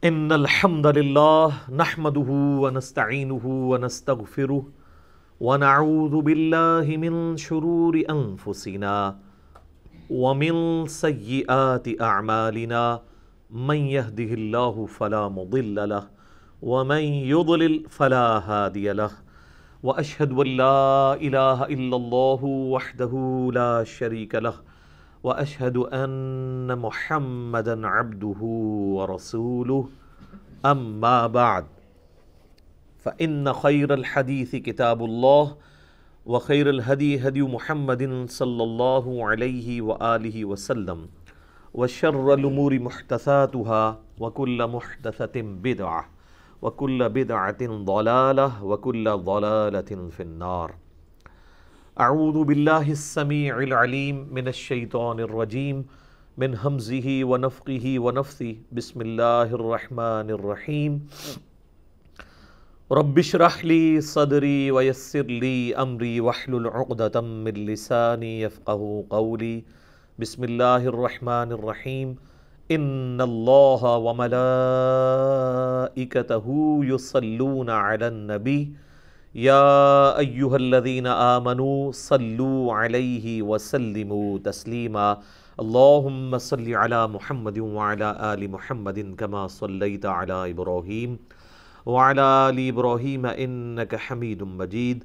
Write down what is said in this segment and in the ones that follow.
ان الحمد للہ نحمده ونستعینه ونستغفره ونعوذ باللہ من شرور انفسنا ومن سیئات اعمالنا من يهده اللہ فلا مضل له ومن يضلل فلا هادی له واشهد ان لا الہ الا اللہ وحدہ لا شریک له وأشهد أن محمدا عبده ورسوله أما بعد فإن خير الحديث كتاب الله وخير الهدي هدي محمد صلى الله عليه وآله وسلم وشر الأمور محدثاتها وكل محدثة بدعة وكل بدعة ضلالة وكل ضلالة في النار. اعوذ باللہ السمیع العلیم من الشیطان الرجیم من ہمزہ ونفخہ ونفثہ بسم اللہ الرحمن الرحیم رب اشرح لی صدری ویسر لی امری واحلل عقدۃ من لسانی یفقہوا قولی بسم اللہ الرحمن الرحیم ان اللہ وملائکتہ یصلون علی النبی یا ایہا الذین آمنوا صلوا علیہ وسلموا تسلیما اللہم صل علی محمد وعلی آل محمد کما صلیت علی ابراہیم وعلی آل ابراہیم انک حمید مجید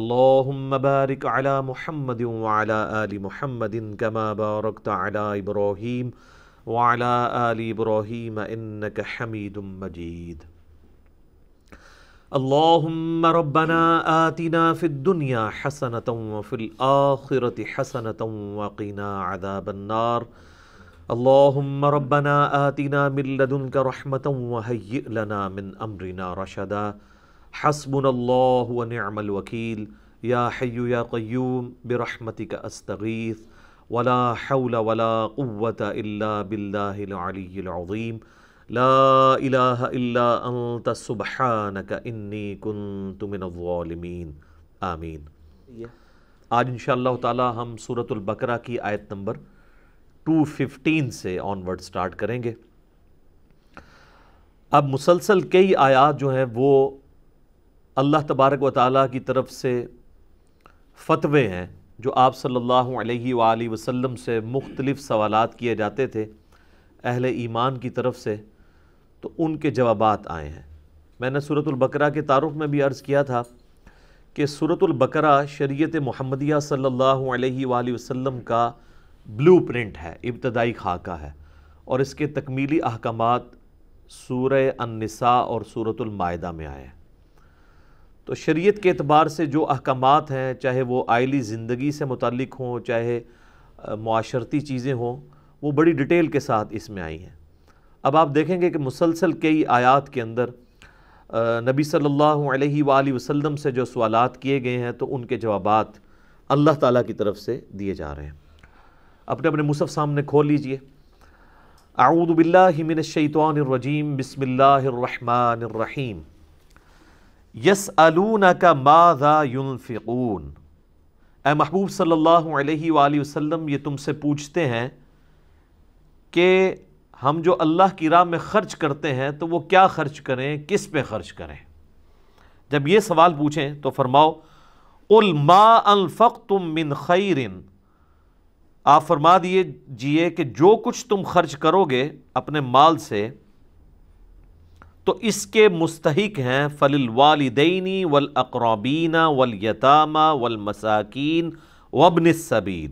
اللہم بارک علی محمد وعلی آل محمد کما بارکت علی ابراہیم وعلی آل ابراہیم انک حمید مجید. اللہم ربنا آتنا فی الدنیا حسنة وفی الآخرة حسنة وقنا عذاب النار. اللہم ربنا آتنا من لدنک رحمة وہیئ لنا من امرنا رشدا. حسبنا اللہ ونعم الوکیل. یا حی یا قیوم برحمتک استغیث ولا حول ولا قوة الا باللہ العلی العظیم. لا الہ الا انت سبحانک انی کنت من الظالمین. آمین. آج انشاءاللہ تعالی ہم سورۃ البقرہ کی آیت نمبر 215 سے آنورڈ سٹارٹ کریں گے. اب مسلسل کئی آیات جو ہیں وہ اللہ تبارک و تعالیٰ کی طرف سے فتوے ہیں جو آپ صلی اللہ علیہ وآلہ وسلم سے مختلف سوالات کیے جاتے تھے اہل ایمان کی طرف سے، تو ان کے جوابات آئے ہیں. میں نے سورۃ البقرہ کے تعارف میں بھی عرض کیا تھا کہ سورۃ البقرہ شریعت محمدیہ صلی اللہ علیہ وآلہ وسلم کا بلو پرنٹ ہے، ابتدائی خاکہ ہے، اور اس کے تکمیلی احکامات سورہ النساء اور سورۃ المائدہ میں آئے ہیں. تو شریعت کے اعتبار سے جو احکامات ہیں، چاہے وہ آئلی زندگی سے متعلق ہوں، چاہے معاشرتی چیزیں ہوں، وہ بڑی ڈیٹیل کے ساتھ اس میں آئی ہیں. اب آپ دیکھیں گے کہ مسلسل کئی آیات کے اندر نبی صلی اللہ علیہ وآلہ وسلم سے جو سوالات کیے گئے ہیں تو ان کے جوابات اللہ تعالیٰ کی طرف سے دیے جا رہے ہیں. اپنے اپنے مصحف سامنے کھول لیجئے. اعوذ باللہ من الشیطان الرجیم بسم اللہ الرحمن الرحیم. یسألونک ماذا ینفقون. اے محبوب صلی اللہ علیہ وآلہ وسلم، یہ تم سے پوچھتے ہیں کہ ہم جو اللہ کی راہ میں خرچ کرتے ہیں تو وہ کیا خرچ کریں، کس پہ خرچ کریں. جب یہ سوال پوچھیں تو فرماؤ قل ما انفقتم من خیر. آپ فرما دیجئے کہ جو کچھ تم خرچ کرو گے اپنے مال سے تو اس کے مستحق ہیں فللوالدین والاقربین والیتامى والمساکین وابن السبیل.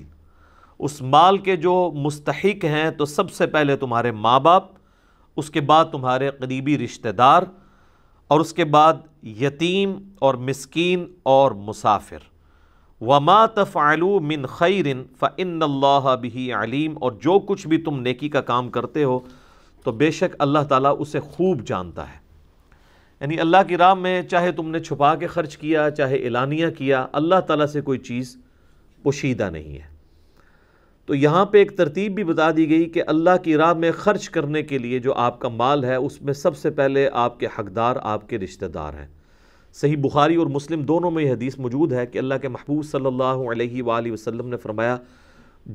اس مال کے جو مستحق ہیں تو سب سے پہلے تمہارے ماں باپ، اس کے بعد تمہارے قریبی رشتہ دار، اور اس کے بعد یتیم اور مسکین اور مسافر. وما تفعلوا من خیر فإن اللہ بہ علیم. اور جو کچھ بھی تم نیکی کا کام کرتے ہو تو بے شک اللہ تعالیٰ اسے خوب جانتا ہے. یعنی اللہ کی راہ میں چاہے تم نے چھپا کے خرچ کیا، چاہے اعلانیہ کیا، اللہ تعالیٰ سے کوئی چیز پوشیدہ نہیں ہے. تو یہاں پہ ایک ترتیب بھی بتا دی گئی کہ اللہ کی راہ میں خرچ کرنے کے لیے جو آپ کا مال ہے اس میں سب سے پہلے آپ کے حقدار آپ کے رشتہ دار ہیں. صحیح بخاری اور مسلم دونوں میں یہ حدیث موجود ہے کہ اللہ کے محبوب صلی اللہ علیہ وآلہ وسلم نے فرمایا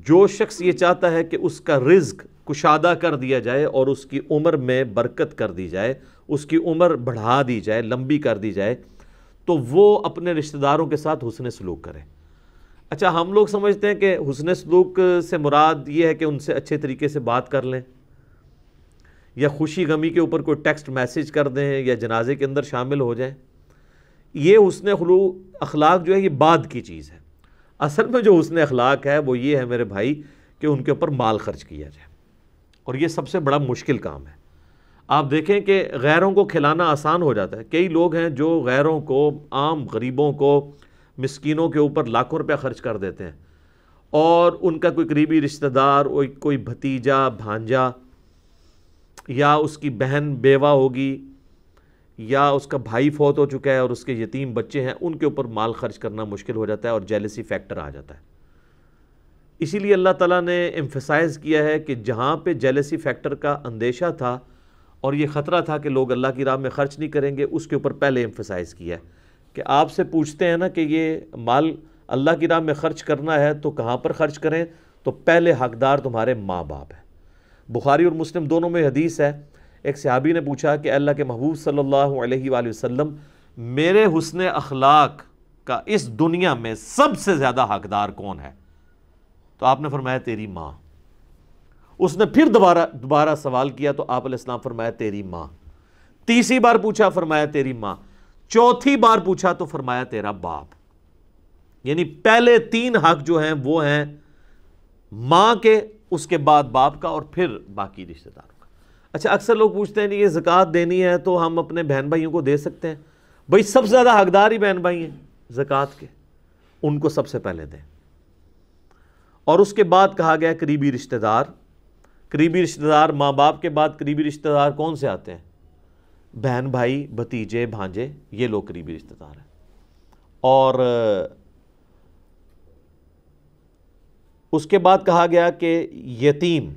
جو شخص یہ چاہتا ہے کہ اس کا رزق کشادہ کر دیا جائے اور اس کی عمر میں برکت کر دی جائے، اس کی عمر بڑھا دی جائے، لمبی کر دی جائے، تو وہ اپنے رشتہ داروں کے ساتھ حسن سلوک کرے۔ اچھا، ہم لوگ سمجھتے ہیں کہ حسن سلوک سے مراد یہ ہے کہ ان سے اچھے طریقے سے بات کر لیں، یا خوشی غمی کے اوپر کوئی ٹیکسٹ میسیج کر دیں، یا جنازے کے اندر شامل ہو جائیں۔ یہ حسن اخلاق جو ہے یہ بعد کی چیز ہے۔ اصل میں جو حسن اخلاق ہے وہ یہ ہے میرے بھائی کہ ان کے اوپر مال خرچ کیا جائے، اور یہ سب سے بڑا مشکل کام ہے۔ آپ دیکھیں کہ غیروں کو کھلانا آسان ہو جاتا ہے۔ کئی لوگ ہیں جو غیروں کو، عام غریبوں کو، مسکینوں کے اوپر لاکھوں روپے خرچ کر دیتے ہیں، اور ان کا کوئی قریبی رشتہ دار، کوئی بھتیجا، بھانجا، یا اس کی بہن بیوہ ہوگی، یا اس کا بھائی فوت ہو چکا ہے اور اس کے یتیم بچے ہیں، ان کے اوپر مال خرچ کرنا مشکل ہو جاتا ہے اور جیلسی فیکٹر آ جاتا ہے۔ اسی لیے اللہ تعالیٰ نے ایمفیسائز کیا ہے کہ جہاں پہ جیلسی فیکٹر کا اندیشہ تھا اور یہ خطرہ تھا کہ لوگ اللہ کی راہ میں خرچ نہیں کریں گے، اس کے اوپر پہلے ایمفیسائز کیا ہے کہ آپ سے پوچھتے ہیں نا کہ یہ مال اللہ کی راہ میں خرچ کرنا ہے تو کہاں پر خرچ کریں، تو پہلے حقدار تمہارے ماں باپ ہیں۔ بخاری اور مسلم دونوں میں حدیث ہے، ایک صحابی نے پوچھا کہ اللہ کے محبوب صلی اللہ علیہ وآلہ وسلم، میرے حسن اخلاق کا اس دنیا میں سب سے زیادہ حقدار کون ہے؟ تو آپ نے فرمایا تیری ماں۔ اس نے پھر دوبارہ سوال کیا تو آپ علیہ السلام فرمایا تیری ماں۔ تیسری بار پوچھا، فرمایا تیری ماں۔ چوتھی بار پوچھا تو فرمایا تیرا باپ۔ یعنی پہلے 3 حق جو ہیں وہ ہیں ماں کے، اس کے بعد باپ کا، اور پھر باقی رشتہ داروں کا۔ اچھا، اکثر لوگ پوچھتے ہیں کہ یہ زکوٰۃ دینی ہے تو ہم اپنے بہن بھائیوں کو دے سکتے ہیں؟ بھائی سب سے زیادہ حقدار ہی بہن بھائی ہیں زکوٰۃ کے، ان کو سب سے پہلے دیں۔ اور اس کے بعد کہا گیا قریبی رشتہ دار۔ قریبی رشتہ دار، ماں باپ کے بعد قریبی رشتہ دار کون سے آتے ہیں؟ بہن بھائی، بھتیجے، بھانجے، یہ لوگ قریبی رشتہ دار ہیں۔ اور اس کے بعد کہا گیا کہ یتیم،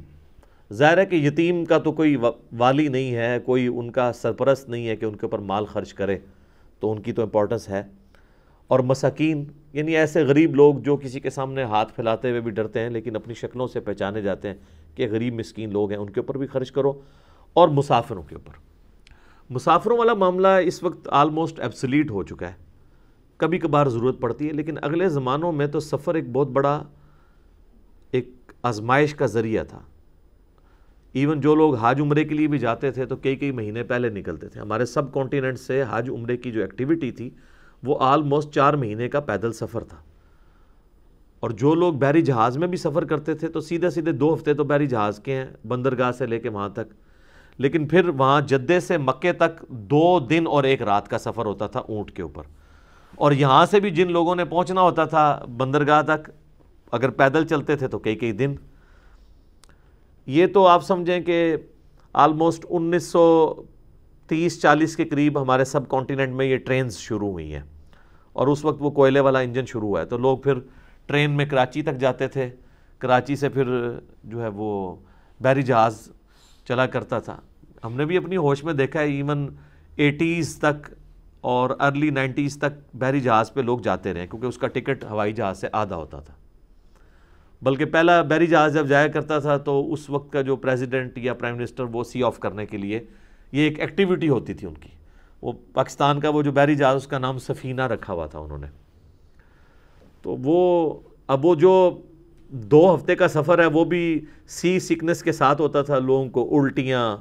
ظاہر ہے کہ یتیم کا تو کوئی والی نہیں ہے، کوئی ان کا سرپرست نہیں ہے کہ ان کے اوپر مال خرچ کرے، تو ان کی تو امپورٹنس ہے۔ اور مساکین، یعنی ایسے غریب لوگ جو کسی کے سامنے ہاتھ پھیلاتے ہوئے بھی ڈرتے ہیں لیکن اپنی شکلوں سے پہچانے جاتے ہیں کہ غریب مسکین لوگ ہیں، ان کے اوپر بھی خرچ کرو۔ اور مسافروں کے اوپر، مسافروں والا معاملہ اس وقت آلموسٹ ایبسلیٹ ہو چکا ہے، کبھی کبھار ضرورت پڑتی ہے، لیکن اگلے زمانوں میں تو سفر ایک بہت بڑا ایک آزمائش کا ذریعہ تھا۔ ایون جو لوگ حج عمرے کے لیے بھی جاتے تھے تو کئی مہینے پہلے نکلتے تھے۔ ہمارے سب کانٹیننٹ سے حج عمرے کی جو ایکٹیویٹی تھی وہ آلموسٹ 4 مہینے کا پیدل سفر تھا، اور جو لوگ بحری جہاز میں بھی سفر کرتے تھے تو سیدھے 2 ہفتے تو بحری جہاز کے ہیں، بندرگاہ سے لے کے وہاں تک، لیکن پھر وہاں جدے سے مکے تک 2 دن اور 1 رات کا سفر ہوتا تھا اونٹ کے اوپر۔ اور یہاں سے بھی جن لوگوں نے پہنچنا ہوتا تھا بندرگاہ تک، اگر پیدل چلتے تھے تو کئی دن۔ یہ تو آپ سمجھیں کہ آلموسٹ 1930-40 کے قریب ہمارے سب کانٹیننٹ میں یہ ٹرینز شروع ہوئی ہیں، اور اس وقت وہ کوئلے والا انجن شروع ہوا ہے، تو لوگ پھر ٹرین میں کراچی تک جاتے تھے، کراچی سے پھر جو ہے وہ بحری جہاز چلا کرتا تھا۔ ہم نے بھی اپنی ہوش میں دیکھا ہے، ایون 80s تک اور ارلی 90s تک بحری جہاز پہ لوگ جاتے رہے، کیونکہ اس کا ٹکٹ ہوائی جہاز سے آدھا ہوتا تھا۔ بلکہ پہلا بحری جہاز جب جایا کرتا تھا تو اس وقت کا جو پریزیڈنٹ یا پرائم منسٹر وہ سی آف کرنے کے لیے یہ ایک ایکٹیویٹی ہوتی تھی ان کی، وہ پاکستان کا وہ جو بحری جہاز اس کا نام سفینہ رکھا ہوا تھا انہوں نے۔ تو وہ جو 2 ہفتے کا سفر ہے وہ بھی سی سکنس کے ساتھ ہوتا تھا، لوگوں کو الٹیاں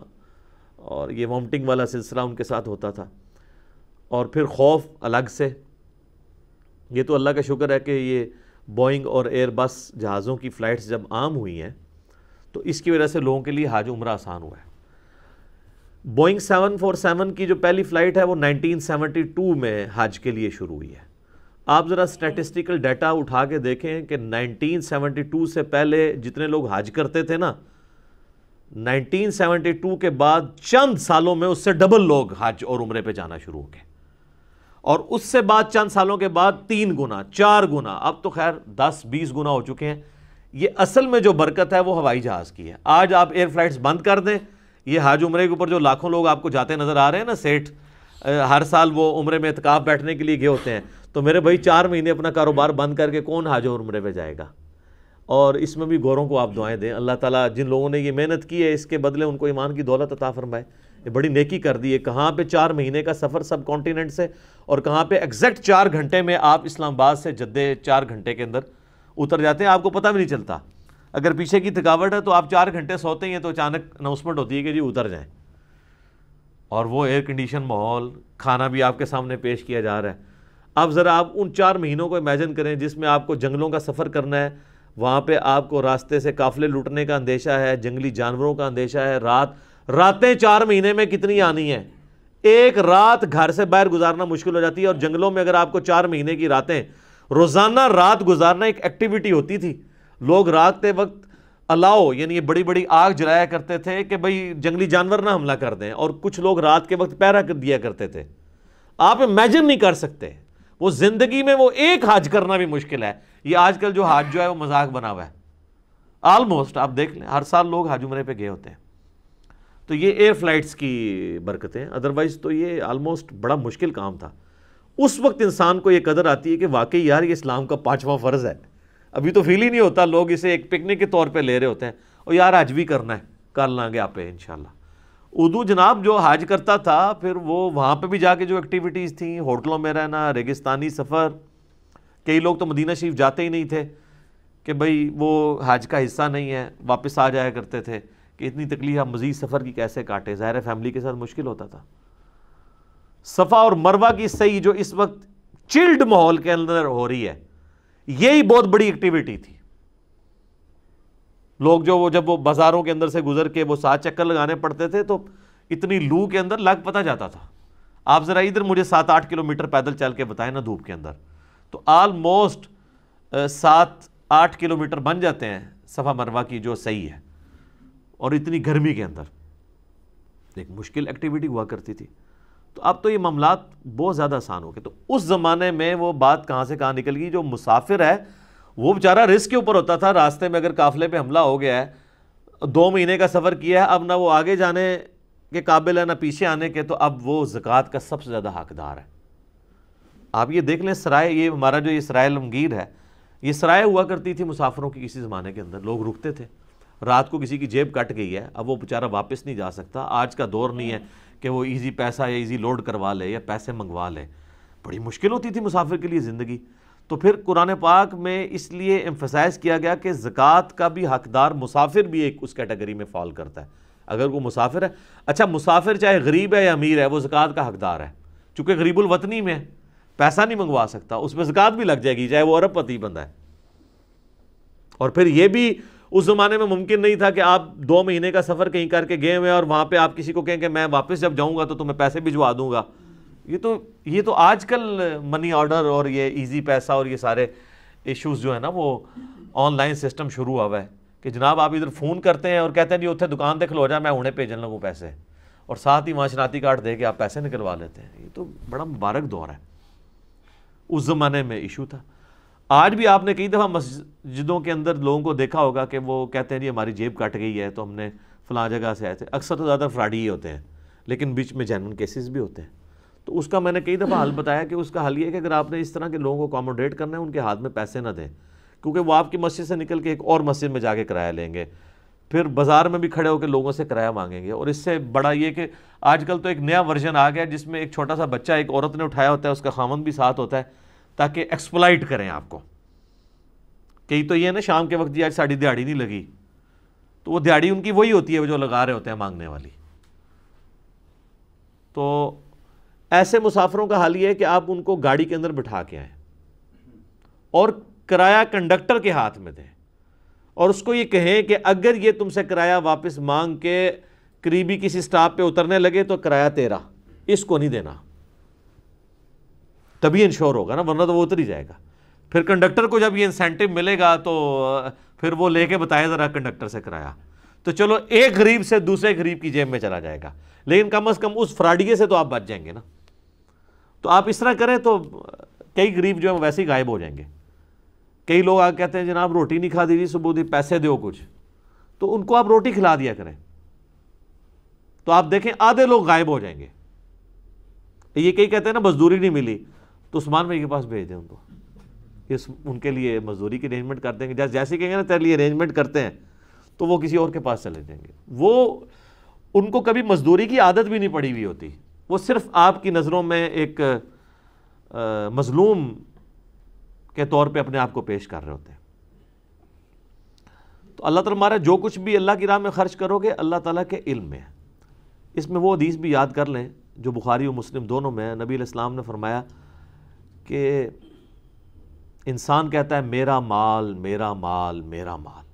اور یہ وامٹنگ والا سلسلہ ان کے ساتھ ہوتا تھا، اور پھر خوف الگ سے۔ یہ تو اللہ کا شکر ہے کہ یہ بوئنگ اور ایئر بس جہازوں کی فلائٹس جب عام ہوئی ہیں تو اس کی وجہ سے لوگوں کے لیے حج عمرہ آسان ہوا ہے۔ بوئنگ 747 کی جو پہلی فلائٹ ہے وہ 1972 میں حج کے لیے شروع ہوئی ہے۔ آپ ذرا سٹیٹسٹیکل ڈیٹا اٹھا کے دیکھیں کہ 1972 سے پہلے جتنے لوگ حج کرتے تھے نا، 1972 کے بعد چند سالوں میں اس سے ڈبل لوگ حج اور عمرے پہ جانا شروع ہو گئے، اور اس سے بعد چند سالوں کے بعد 3 گنا 4 گنا، اب تو خیر 10-20 گنا ہو چکے ہیں۔ یہ اصل میں جو برکت ہے وہ ہوائی جہاز کی ہے۔ آج آپ ایئر فلائٹس بند کر دیں، یہ حج عمرے کے اوپر جو لاکھوں لوگ آپ کو جاتے نظر آ رہے ہیں نا، سیٹھ ہر سال وہ عمرے میں اعتکاف بیٹھنے کے لیے گئے ہوتے ہیں، تو میرے بھائی 4 مہینے اپنا کاروبار بند کر کے کون حج اور عمرے پہ جائے گا؟ اور اس میں بھی گوروں کو آپ دعائیں دیں، اللہ تعالیٰ جن لوگوں نے یہ محنت کی ہے اس کے بدلے ان کو ایمان کی دولت عطا فرمائے، یہ بڑی نیکی کر دی ہے۔ کہاں پہ 4 مہینے کا سفر سب کانٹیننٹ سے، اور کہاں پہ ایگزیکٹ 4 گھنٹے میں آپ اسلام آباد سے جدے 4 گھنٹے کے اندر اتر جاتے ہیں، آپ کو پتہ بھی نہیں چلتا۔ اگر پیچھے کی تھکاوٹ ہے تو آپ 4 گھنٹے سوتے ہیں تو اچانک اناؤنسمنٹ ہوتی ہے کہ جی اتر جائیں، اور وہ ایئر کنڈیشن ماحول، کھانا بھی آپ کے سامنے پیش کیا جا رہا ہے۔ اب ذرا آپ ان 4 مہینوں کو امیجن کریں جس میں آپ کو جنگلوں کا سفر کرنا ہے، وہاں پہ آپ کو راستے سے قافلے لوٹنے کا اندیشہ ہے، جنگلی جانوروں کا اندیشہ ہے، راتیں 4 مہینے میں کتنی آنی ہیں، ایک رات گھر سے باہر گزارنا مشکل ہو جاتی ہے۔ اور جنگلوں میں اگر آپ کو 4 مہینے کی راتیں، روزانہ رات گزارنا ایک ایکٹیویٹی ہوتی تھی۔ لوگ رات کے وقت الاؤ یعنی یہ بڑی بڑی آگ جلایا کرتے تھے کہ بھئی جنگلی جانور نہ حملہ کر دیں، اور کچھ لوگ رات کے وقت پہرا کر دیا کرتے تھے۔ آپ امیجن نہیں کر سکتے، وہ زندگی میں وہ ایک حج کرنا بھی مشکل ہے۔ یہ آج کل جو حج جو ہے وہ مذاق بنا ہوا ہے، آلموسٹ آپ دیکھ لیں ہر سال لوگ حج عمرے پہ گئے ہوتے ہیں۔ تو یہ ایئر فلائٹس کی برکتیں، ادروائز تو یہ آلموسٹ بڑا مشکل کام تھا۔ اس وقت انسان کو یہ قدر آتی ہے کہ واقعی یار یہ اسلام کا 5واں فرض ہے۔ ابھی تو فیل ہی نہیں ہوتا، لوگ اسے ایک پکنک کے طور پہ لے رہے ہوتے ہیں، اور یار حج بھی کرنا ہے، کر لیں گے آپ پہ انشاءاللہ۔ اردو جناب جو حج کرتا تھا پھر وہ وہاں پہ بھی جا کے جو ایکٹیویٹیز تھیں، ہوٹلوں میں رہنا، ریگستانی سفر، کئی لوگ تو مدینہ شریف جاتے ہی نہیں تھے کہ بھئی وہ حج کا حصہ نہیں ہے، واپس آ جایا کرتے تھے کہ اتنی تکلیف ہم مزید سفر کی کیسے کاٹے، ظاہر ہے فیملی کے ساتھ مشکل ہوتا تھا۔ صفا اور مروہ کی صحیح جو اس وقت چلڈ ماحول کے اندر ہو رہی ہے، یہی بہت بڑی ایکٹیویٹی تھی۔ لوگ جب وہ بازاروں کے اندر سے گزر کے وہ 7 چکر لگانے پڑتے تھے تو اتنی لو کے اندر لگ پتہ جاتا تھا۔ آپ ذرا ادھر مجھے 7-8 کلومیٹر پیدل چل کے بتائیں نا دھوپ کے اندر، تو آلموسٹ 7-8 کلومیٹر بن جاتے ہیں صفا مروہ کی جو صحیح ہے، اور اتنی گرمی کے اندر ایک مشکل ایکٹیویٹی ہوا کرتی تھی۔ تو اب تو یہ معاملات بہت زیادہ آسان ہو گئے۔ تو اس زمانے میں وہ بات کہاں سے کہاں نکل گئی، جو مسافر ہے وہ بیچارہ رسک کے اوپر ہوتا تھا، راستے میں اگر قافلے پہ حملہ ہو گیا ہے، 2 مہینے کا سفر کیا ہے، اب نہ وہ آگے جانے کے قابل ہے نہ پیچھے آنے کے، تو اب وہ زکوٰۃ کا سب سے زیادہ حقدار ہے۔ آپ یہ دیکھ لیں سرائے، یہ ہمارا جو یہ سرائے علمگیر ہے، یہ سرائے ہوا کرتی تھی مسافروں کی، کسی زمانے کے اندر لوگ رکتے تھے، رات کو کسی کی جیب کٹ گئی ہے، اب وہ بیچارہ واپس نہیں جا سکتا۔ آج کا دور نہیں ہے کہ وہ ایزی پیسہ یا ایزی لوڈ کروا لے یا پیسے منگوا لے، بڑی مشکل ہوتی تھی مسافر کے لیے زندگی۔ تو پھر قرآن پاک میں اس لیے ایمفسائز کیا گیا کہ زکوٰۃ کا بھی حقدار مسافر بھی ایک اس کیٹیگری میں فال کرتا ہے۔ اگر وہ مسافر ہے، اچھا مسافر چاہے غریب ہے یا امیر ہے، وہ زکوٰۃ کا حقدار ہے، چونکہ غریب الوطنی میں پیسہ نہیں منگوا سکتا، اس میں زکوٰۃ بھی لگ جائے گی چاہے وہ ارب پتی بندہ ہے۔ اور پھر یہ بھی اس زمانے میں ممکن نہیں تھا کہ آپ 2 مہینے کا سفر کہیں کر کے گئے ہوئے اور وہاں پہ آپ کسی کو کہیں کہ میں واپس جب جاؤں گا تو تمہیں پیسے بھجوا دوں گا۔ یہ تو آج کل منی آرڈر اور یہ ایزی پیسہ اور یہ سارے ایشوز جو ہے نا وہ آن لائن سسٹم شروع ہوا ہے کہ جناب آپ ادھر فون کرتے ہیں اور کہتے ہیں جی اتنے دکان تے کھلو جا، میں انہیں بھیجن لگوں پیسے، اور ساتھ ہی وہاں شناختی کارڈ دے کے آپ پیسے نکلوا لیتے ہیں۔ یہ تو بڑا مبارک دور ہے، اس زمانے میں ایشو تھا۔ آج بھی آپ نے کئی دفعہ مسجدوں کے اندر لوگوں کو دیکھا ہوگا کہ وہ کہتے ہیں جی ہماری جیب کٹ گئی ہے تو ہم نے فلاں جگہ سے آئے تھے، اکثر تو زیادہ فراڈی ہی ہوتے ہیں، لیکن بیچ میں جینون کیسز بھی ہوتے ہیں۔ تو اس کا میں نے کئی دفعہ حل بتایا کہ اس کا حل یہ ہے کہ اگر آپ نے اس طرح کے لوگوں کو اکاموڈیٹ کرنا ہے، ان کے ہاتھ میں پیسے نہ دیں، کیونکہ وہ آپ کی مسجد سے نکل کے ایک اور مسجد میں جا کے کرایہ لیں گے، پھر بازار میں بھی کھڑے ہو کے لوگوں سے کرایہ مانگیں گے۔ اور اس سے بڑا یہ کہ آج کل تو ایک نیا ورژن آ گیا جس میں ایک چھوٹا سا بچہ ایک عورت نے اٹھایا ہوتا ہے، اس کا خامند بھی ساتھ ہوتا ہے، تاکہ ایکسپلائٹ کریں آپ کو۔ کئی تو یہ ہے نا شام کے وقت جی آج ساڑی دیہڑی نہیں لگی، تو وہ دیہڑی ان کی وہی ہوتی ہے جو لگا رہے ہوتے ہیں مانگنے والی۔ تو ایسے مسافروں کا حال یہ ہے کہ آپ ان کو گاڑی کے اندر بٹھا کے آئیں اور کرایہ کنڈکٹر کے ہاتھ میں دیں، اور اس کو یہ کہیں کہ اگر یہ تم سے کرایہ واپس مانگ کے قریبی کسی سٹاپ پہ اترنے لگے تو کرایہ تیرا، اس کو نہیں دینا، تبھی انشور ہوگا نا، ورنہ تو وہ اتر ہی جائے گا۔ پھر کنڈکٹر کو جب یہ انسینٹیو ملے گا تو پھر وہ لے کے بتائے ذرا کنڈکٹر سے کرایہ، تو چلو ایک غریب سے دوسرے غریب کی جیب میں چلا جائے گا، لیکن کم از کم اس فراڈیے سے تو آپ بچ جائیں گے نا۔ تو آپ اس طرح کریں تو کئی غریب جو ہیں ویسے ہی غائب ہو جائیں گے۔ کئی لوگ آ کہتے ہیں جناب روٹی نہیں کھا دی جی صبح دی، پیسے دیو کچھ، تو ان کو آپ روٹی کھلا دیا کریں، تو آپ دیکھیں آدھے لوگ غائب ہو جائیں گے۔ یہ کئی کہتے ہیں نا مزدوری نہیں ملی، تو عثمان بھائی کے پاس بھیج دیں ان کو، ان کے لیے مزدوری کی ارینجمنٹ کر دیں گے، جیسے کہیں گے نا تیرے لیے ارینجمنٹ کرتے ہیں، تو وہ کسی اور کے پاس چلے جائیں گے. وہ ان کو کبھی مزدوری کی عادت بھی نہیں پڑی ہوئی ہوتی، وہ صرف آپ کی نظروں میں ایک مظلوم کے طور پہ اپنے آپ کو پیش کر رہے ہوتے ہیں. تو اللہ تعالیٰ ہمارا جو کچھ بھی اللہ کی راہ میں خرچ کرو گے اللہ تعالیٰ کے علم میں ہے. اس میں وہ حدیث بھی یاد کر لیں جو بخاری و مسلم دونوں میں ہے. نبی علیہ السلام نے فرمایا کہ انسان کہتا ہے میرا مال میرا مال میرا مال،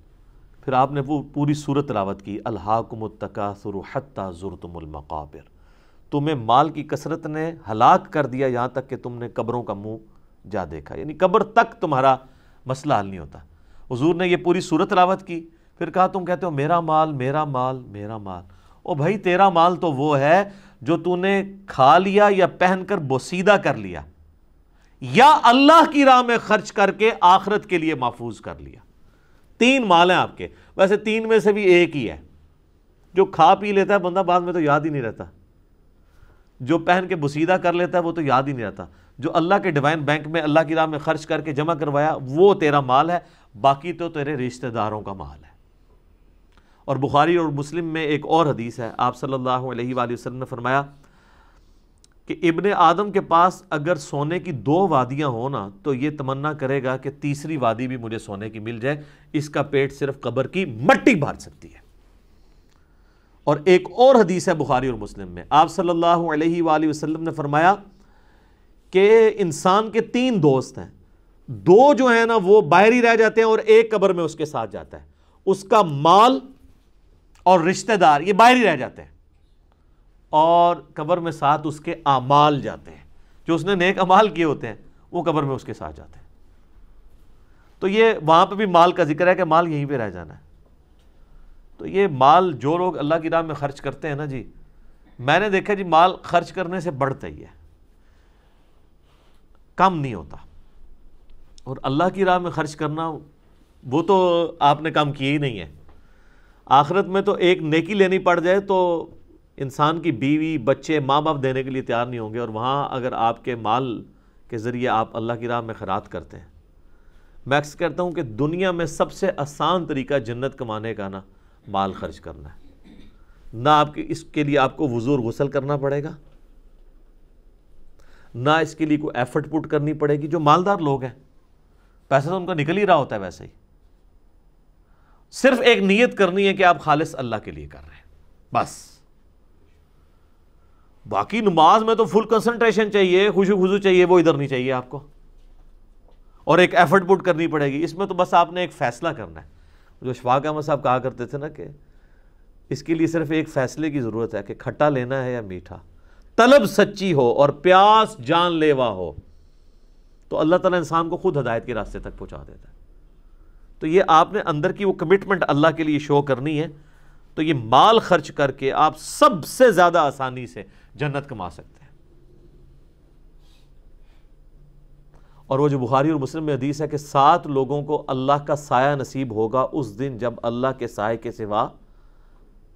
پھر آپ نے وہ پوری سورت تلاوت کی، الہاکم التکاثر حتی زرتم المقابر، تمہیں مال کی کثرت نے ہلاک کر دیا یہاں تک کہ تم نے قبروں کا منہ جا دیکھا، یعنی قبر تک تمہارا مسئلہ حل نہیں ہوتا. حضور نے یہ پوری سورت تلاوت کی، پھر کہا تم کہتے ہو میرا مال میرا مال میرا مال. او بھائی تیرا مال تو وہ ہے جو تو نے کھا لیا یا پہن کر بوسیدہ کر لیا یا اللہ کی راہ میں خرچ کر کے آخرت کے لیے محفوظ کر لیا. 3 مال ہیں آپ کے، ویسے 3 میں سے بھی ایک ہی ہے. جو کھا پی لیتا ہے بندہ بعد میں تو یاد ہی نہیں رہتا، جو پہن کے بوسیدہ کر لیتا ہے وہ تو یاد ہی نہیں رہتا. جو اللہ کے ڈیوائن بینک میں اللہ کی راہ میں خرچ کر کے جمع کروایا وہ تیرا مال ہے، باقی تو تیرے رشتہ داروں کا مال ہے. اور بخاری اور مسلم میں ایک اور حدیث ہے، آپ صلی اللہ علیہ وآلہ وسلم نے فرمایا کہ ابن آدم کے پاس اگر سونے کی 2 وادیاں ہوں نا تو یہ تمنا کرے گا کہ تیسری وادی بھی مجھے سونے کی مل جائے، اس کا پیٹ صرف قبر کی مٹی بھر سکتی ہے. اور ایک اور حدیث ہے بخاری اور مسلم میں، آپ صلی اللہ علیہ وآلہ وسلم نے فرمایا کہ انسان کے 3 دوست ہیں، 2 جو ہیں نا وہ باہر ہی رہ جاتے ہیں اور ایک قبر میں اس کے ساتھ جاتا ہے. اس کا مال اور رشتہ دار یہ باہر ہی رہ جاتے ہیں، اور قبر میں ساتھ اس کے اعمال جاتے ہیں، جو اس نے نیک اعمال کیے ہوتے ہیں وہ قبر میں اس کے ساتھ جاتے ہیں. تو یہ وہاں پہ بھی مال کا ذکر ہے کہ مال یہیں پہ رہ جانا ہے. تو یہ مال جو لوگ اللہ کی راہ میں خرچ کرتے ہیں نا جی، میں نے دیکھا جی مال خرچ کرنے سے بڑھتا ہی ہے، کم نہیں ہوتا. اور اللہ کی راہ میں خرچ کرنا وہ تو آپ نے کام کیا ہی نہیں ہے. آخرت میں تو ایک نیکی لینی پڑ جائے تو انسان کی بیوی بچے ماں باپ دینے کے لیے تیار نہیں ہوں گے، اور وہاں اگر آپ کے مال کے ذریعے آپ اللہ کی راہ میں خیرات کرتے ہیں. میں اکثر کہتا ہوں کہ دنیا میں سب سے آسان طریقہ جنت کمانے کا نا مال خرچ کرنا ہے. نہ آپ کی اس کے لیے آپ کو وضو اور غسل کرنا پڑے گا، نہ اس کے لیے کوئی ایفرٹ پٹ کرنی پڑے گی. جو مالدار لوگ ہیں پیسہ تو ان کا نکل ہی رہا ہوتا ہے ویسے ہی، صرف ایک نیت کرنی ہے کہ آپ خالص اللہ کے لیے کر رہے ہیں بس. باقی نماز میں تو فل کنسنٹریشن چاہیے، خشوع خضوع چاہیے، وہ ادھر نہیں چاہیے آپ کو، اور ایک ایفرٹ پٹ کرنی پڑے گی. اس میں تو بس آپ نے ایک فیصلہ کرنا ہے. جو شفاق احمد صاحب کہا کرتے تھے نا کہ اس کے لیے صرف ایک فیصلے کی ضرورت ہے کہ کھٹا لینا ہے یا میٹھا. طلب سچی ہو اور پیاس جان لیوا ہو تو اللہ تعالیٰ انسان کو خود ہدایت کے راستے تک پہنچا دیتا ہے. تو یہ آپ نے اندر کی وہ کمٹمنٹ اللہ کے لیے شو کرنی ہے. تو یہ مال خرچ کر کے آپ سب سے زیادہ آسانی سے جنت کما سکتے ہیں. اور وہ جو بخاری اور مسلم میں حدیث ہے کہ 7 لوگوں کو اللہ کا سایہ نصیب ہوگا اس دن جب اللہ کے سائے کے سوا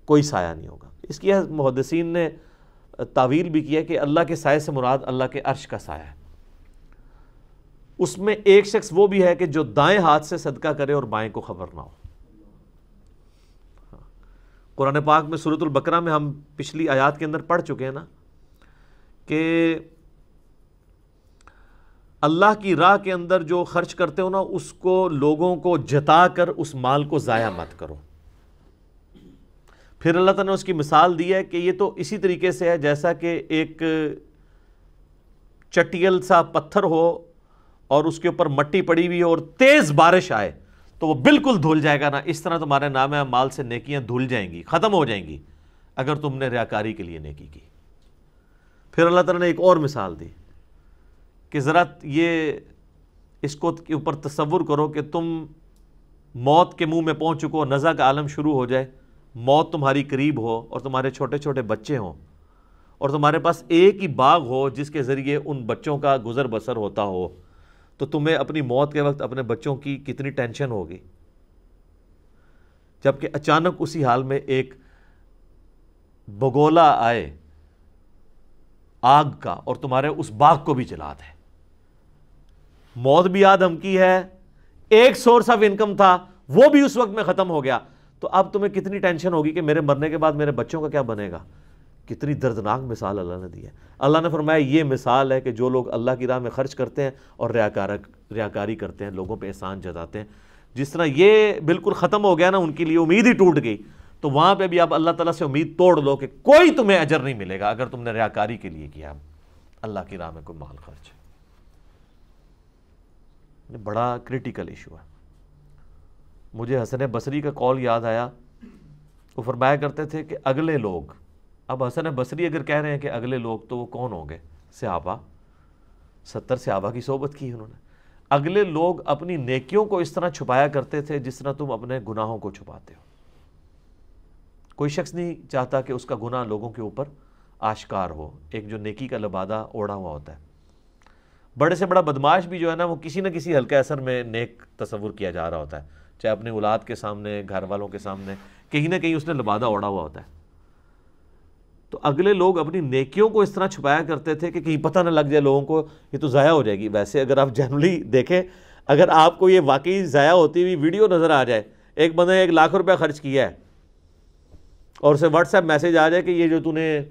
کوئی سایہ نہیں ہوگا. اس کی محدثین نے تعویل بھی کیا کہ اللہ کے سائے سے مراد اللہ کے عرش کا سایہ ہے. اس میں ایک شخص وہ بھی ہے کہ جو دائیں ہاتھ سے صدقہ کرے اور بائیں کو خبر نہ ہو. قرآن پاک میں سورۃ البقرہ میں ہم پچھلی آیات کے اندر پڑھ چکے ہیں نا کہ اللہ کی راہ کے اندر جو خرچ کرتے ہو نا اس کو لوگوں کو جتا کر اس مال کو ضائع مت کرو. پھر اللہ تعالیٰ نے اس کی مثال دی ہے کہ یہ تو اسی طریقے سے ہے جیسا کہ ایک چٹیل سا پتھر ہو اور اس کے اوپر مٹی پڑی ہوئی ہو اور تیز بارش آئے تو وہ بالکل دھل جائے گا نا. اس طرح تمہارے نام مال سے نیکیاں دھل جائیں گی، ختم ہو جائیں گی اگر تم نے ریاکاری کے لیے نیکی کی. پھر اللہ تعالیٰ نے ایک اور مثال دی کہ ذرا یہ اس کو کے اوپر تصور کرو کہ تم موت کے منہ میں پہنچ چکو، نزع کا عالم شروع ہو جائے، موت تمہاری قریب ہو اور تمہارے چھوٹے چھوٹے بچے ہوں اور تمہارے پاس ایک ہی باغ ہو جس کے ذریعے ان بچوں کا گزر بسر ہوتا ہو، تو تمہیں اپنی موت کے وقت اپنے بچوں کی کتنی ٹینشن ہوگی. جبکہ اچانک اسی حال میں ایک بگولا آئے آگ کا اور تمہارے اس باغ کو بھی جلا دے. موت بھی آدم کی ہے، ایک سورس آف انکم تھا وہ بھی اس وقت میں ختم ہو گیا، تو اب تمہیں کتنی ٹینشن ہوگی کہ میرے مرنے کے بعد میرے بچوں کا کیا بنے گا؟ کتنی دردناک مثال اللہ نے دی ہے۔ اللہ نے فرمایا یہ مثال ہے کہ جو لوگ اللہ کی راہ میں خرچ کرتے ہیں اور ریاکاری کرتے ہیں، لوگوں پہ احسان جتاتے ہیں، جس طرح یہ بالکل ختم ہو گیا نا، ان کے لیے امید ہی ٹوٹ گئی، تو وہاں پہ بھی آپ اللہ تعالیٰ سے امید توڑ لو کہ کوئی تمہیں اجر نہیں ملے گا اگر تم نے ریاکاری کے لیے کیا اللہ کی راہ میں کوئی مال خرچ۔ یہ بڑا کریٹیکل ایشو ہے۔ مجھے حسن بصری کا قول یاد آیا، وہ فرمایا کرتے تھے کہ اگلے لوگ، اب حسن بصری اگر کہہ رہے ہیں کہ اگلے لوگ تو وہ کون ہوں گے؟ صحابہ، 70 صحابہ کی صحبت کی انہوں نے۔ اگلے لوگ اپنی نیکیوں کو اس طرح چھپایا کرتے تھے جس طرح تم اپنے گناہوں کو چھپاتے ہو۔ کوئی شخص نہیں چاہتا کہ اس کا گناہ لوگوں کے اوپر آشکار ہو، ایک جو نیکی کا لبادہ اوڑھا ہوا ہوتا ہے۔ بڑے سے بڑا بدماش بھی جو ہے نا، وہ کسی نہ کسی ہلکے اثر میں نیک تصور کیا جا رہا ہوتا ہے، چاہے اپنے اولاد کے سامنے، گھر والوں کے سامنے، کہیں نہ کہیں اس نے لبادہ اوڑھا ہوا ہوتا ہے۔ تو اگلے لوگ اپنی نیکیوں کو اس طرح چھپایا کرتے تھے کہ کہیں پتہ نہ لگ جائے لوگوں کو، یہ تو ضائع ہو جائے گی۔ ویسے اگر آپ جنرلی دیکھیں، اگر آپ کو یہ واقعی ضائع ہوتی ہوئی ویڈیو نظر آ جائے، ایک بندے نے 1 لاکھ روپیہ خرچ کیا ہے اور اسے واٹس ایپ میسج آ جائے کہ یہ جو تو نے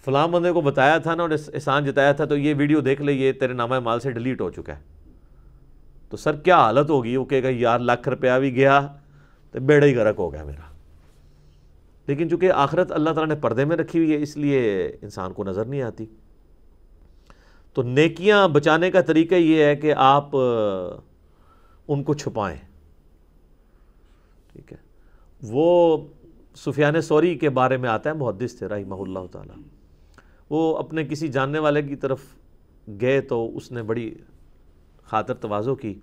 فلاں بندے کو بتایا تھا نا اور احسان جتایا تھا، تو یہ ویڈیو دیکھ لے، یہ تیرے نامہ مال سے ڈیلیٹ ہو چکا ہے، تو سر کیا حالت ہوگی؟ وہ کہے گا یار لاکھ روپیہ بھی گیا تو بیڑا ہی غرق ہو گیا میرا۔ لیکن چونکہ آخرت اللہ تعالیٰ نے پردے میں رکھی ہوئی ہے، اس لیے انسان کو نظر نہیں آتی۔ تو نیکیاں بچانے کا طریقہ یہ ہے کہ آپ ان کو چھپائیں، ٹھیک ہے۔ وہ سفیان ثوری کے بارے میں آتا ہے، محدث تھے رحمہ اللہ تعالیٰ، وہ اپنے کسی جاننے والے کی طرف گئے تو اس نے بڑی خاطر تواضع کی،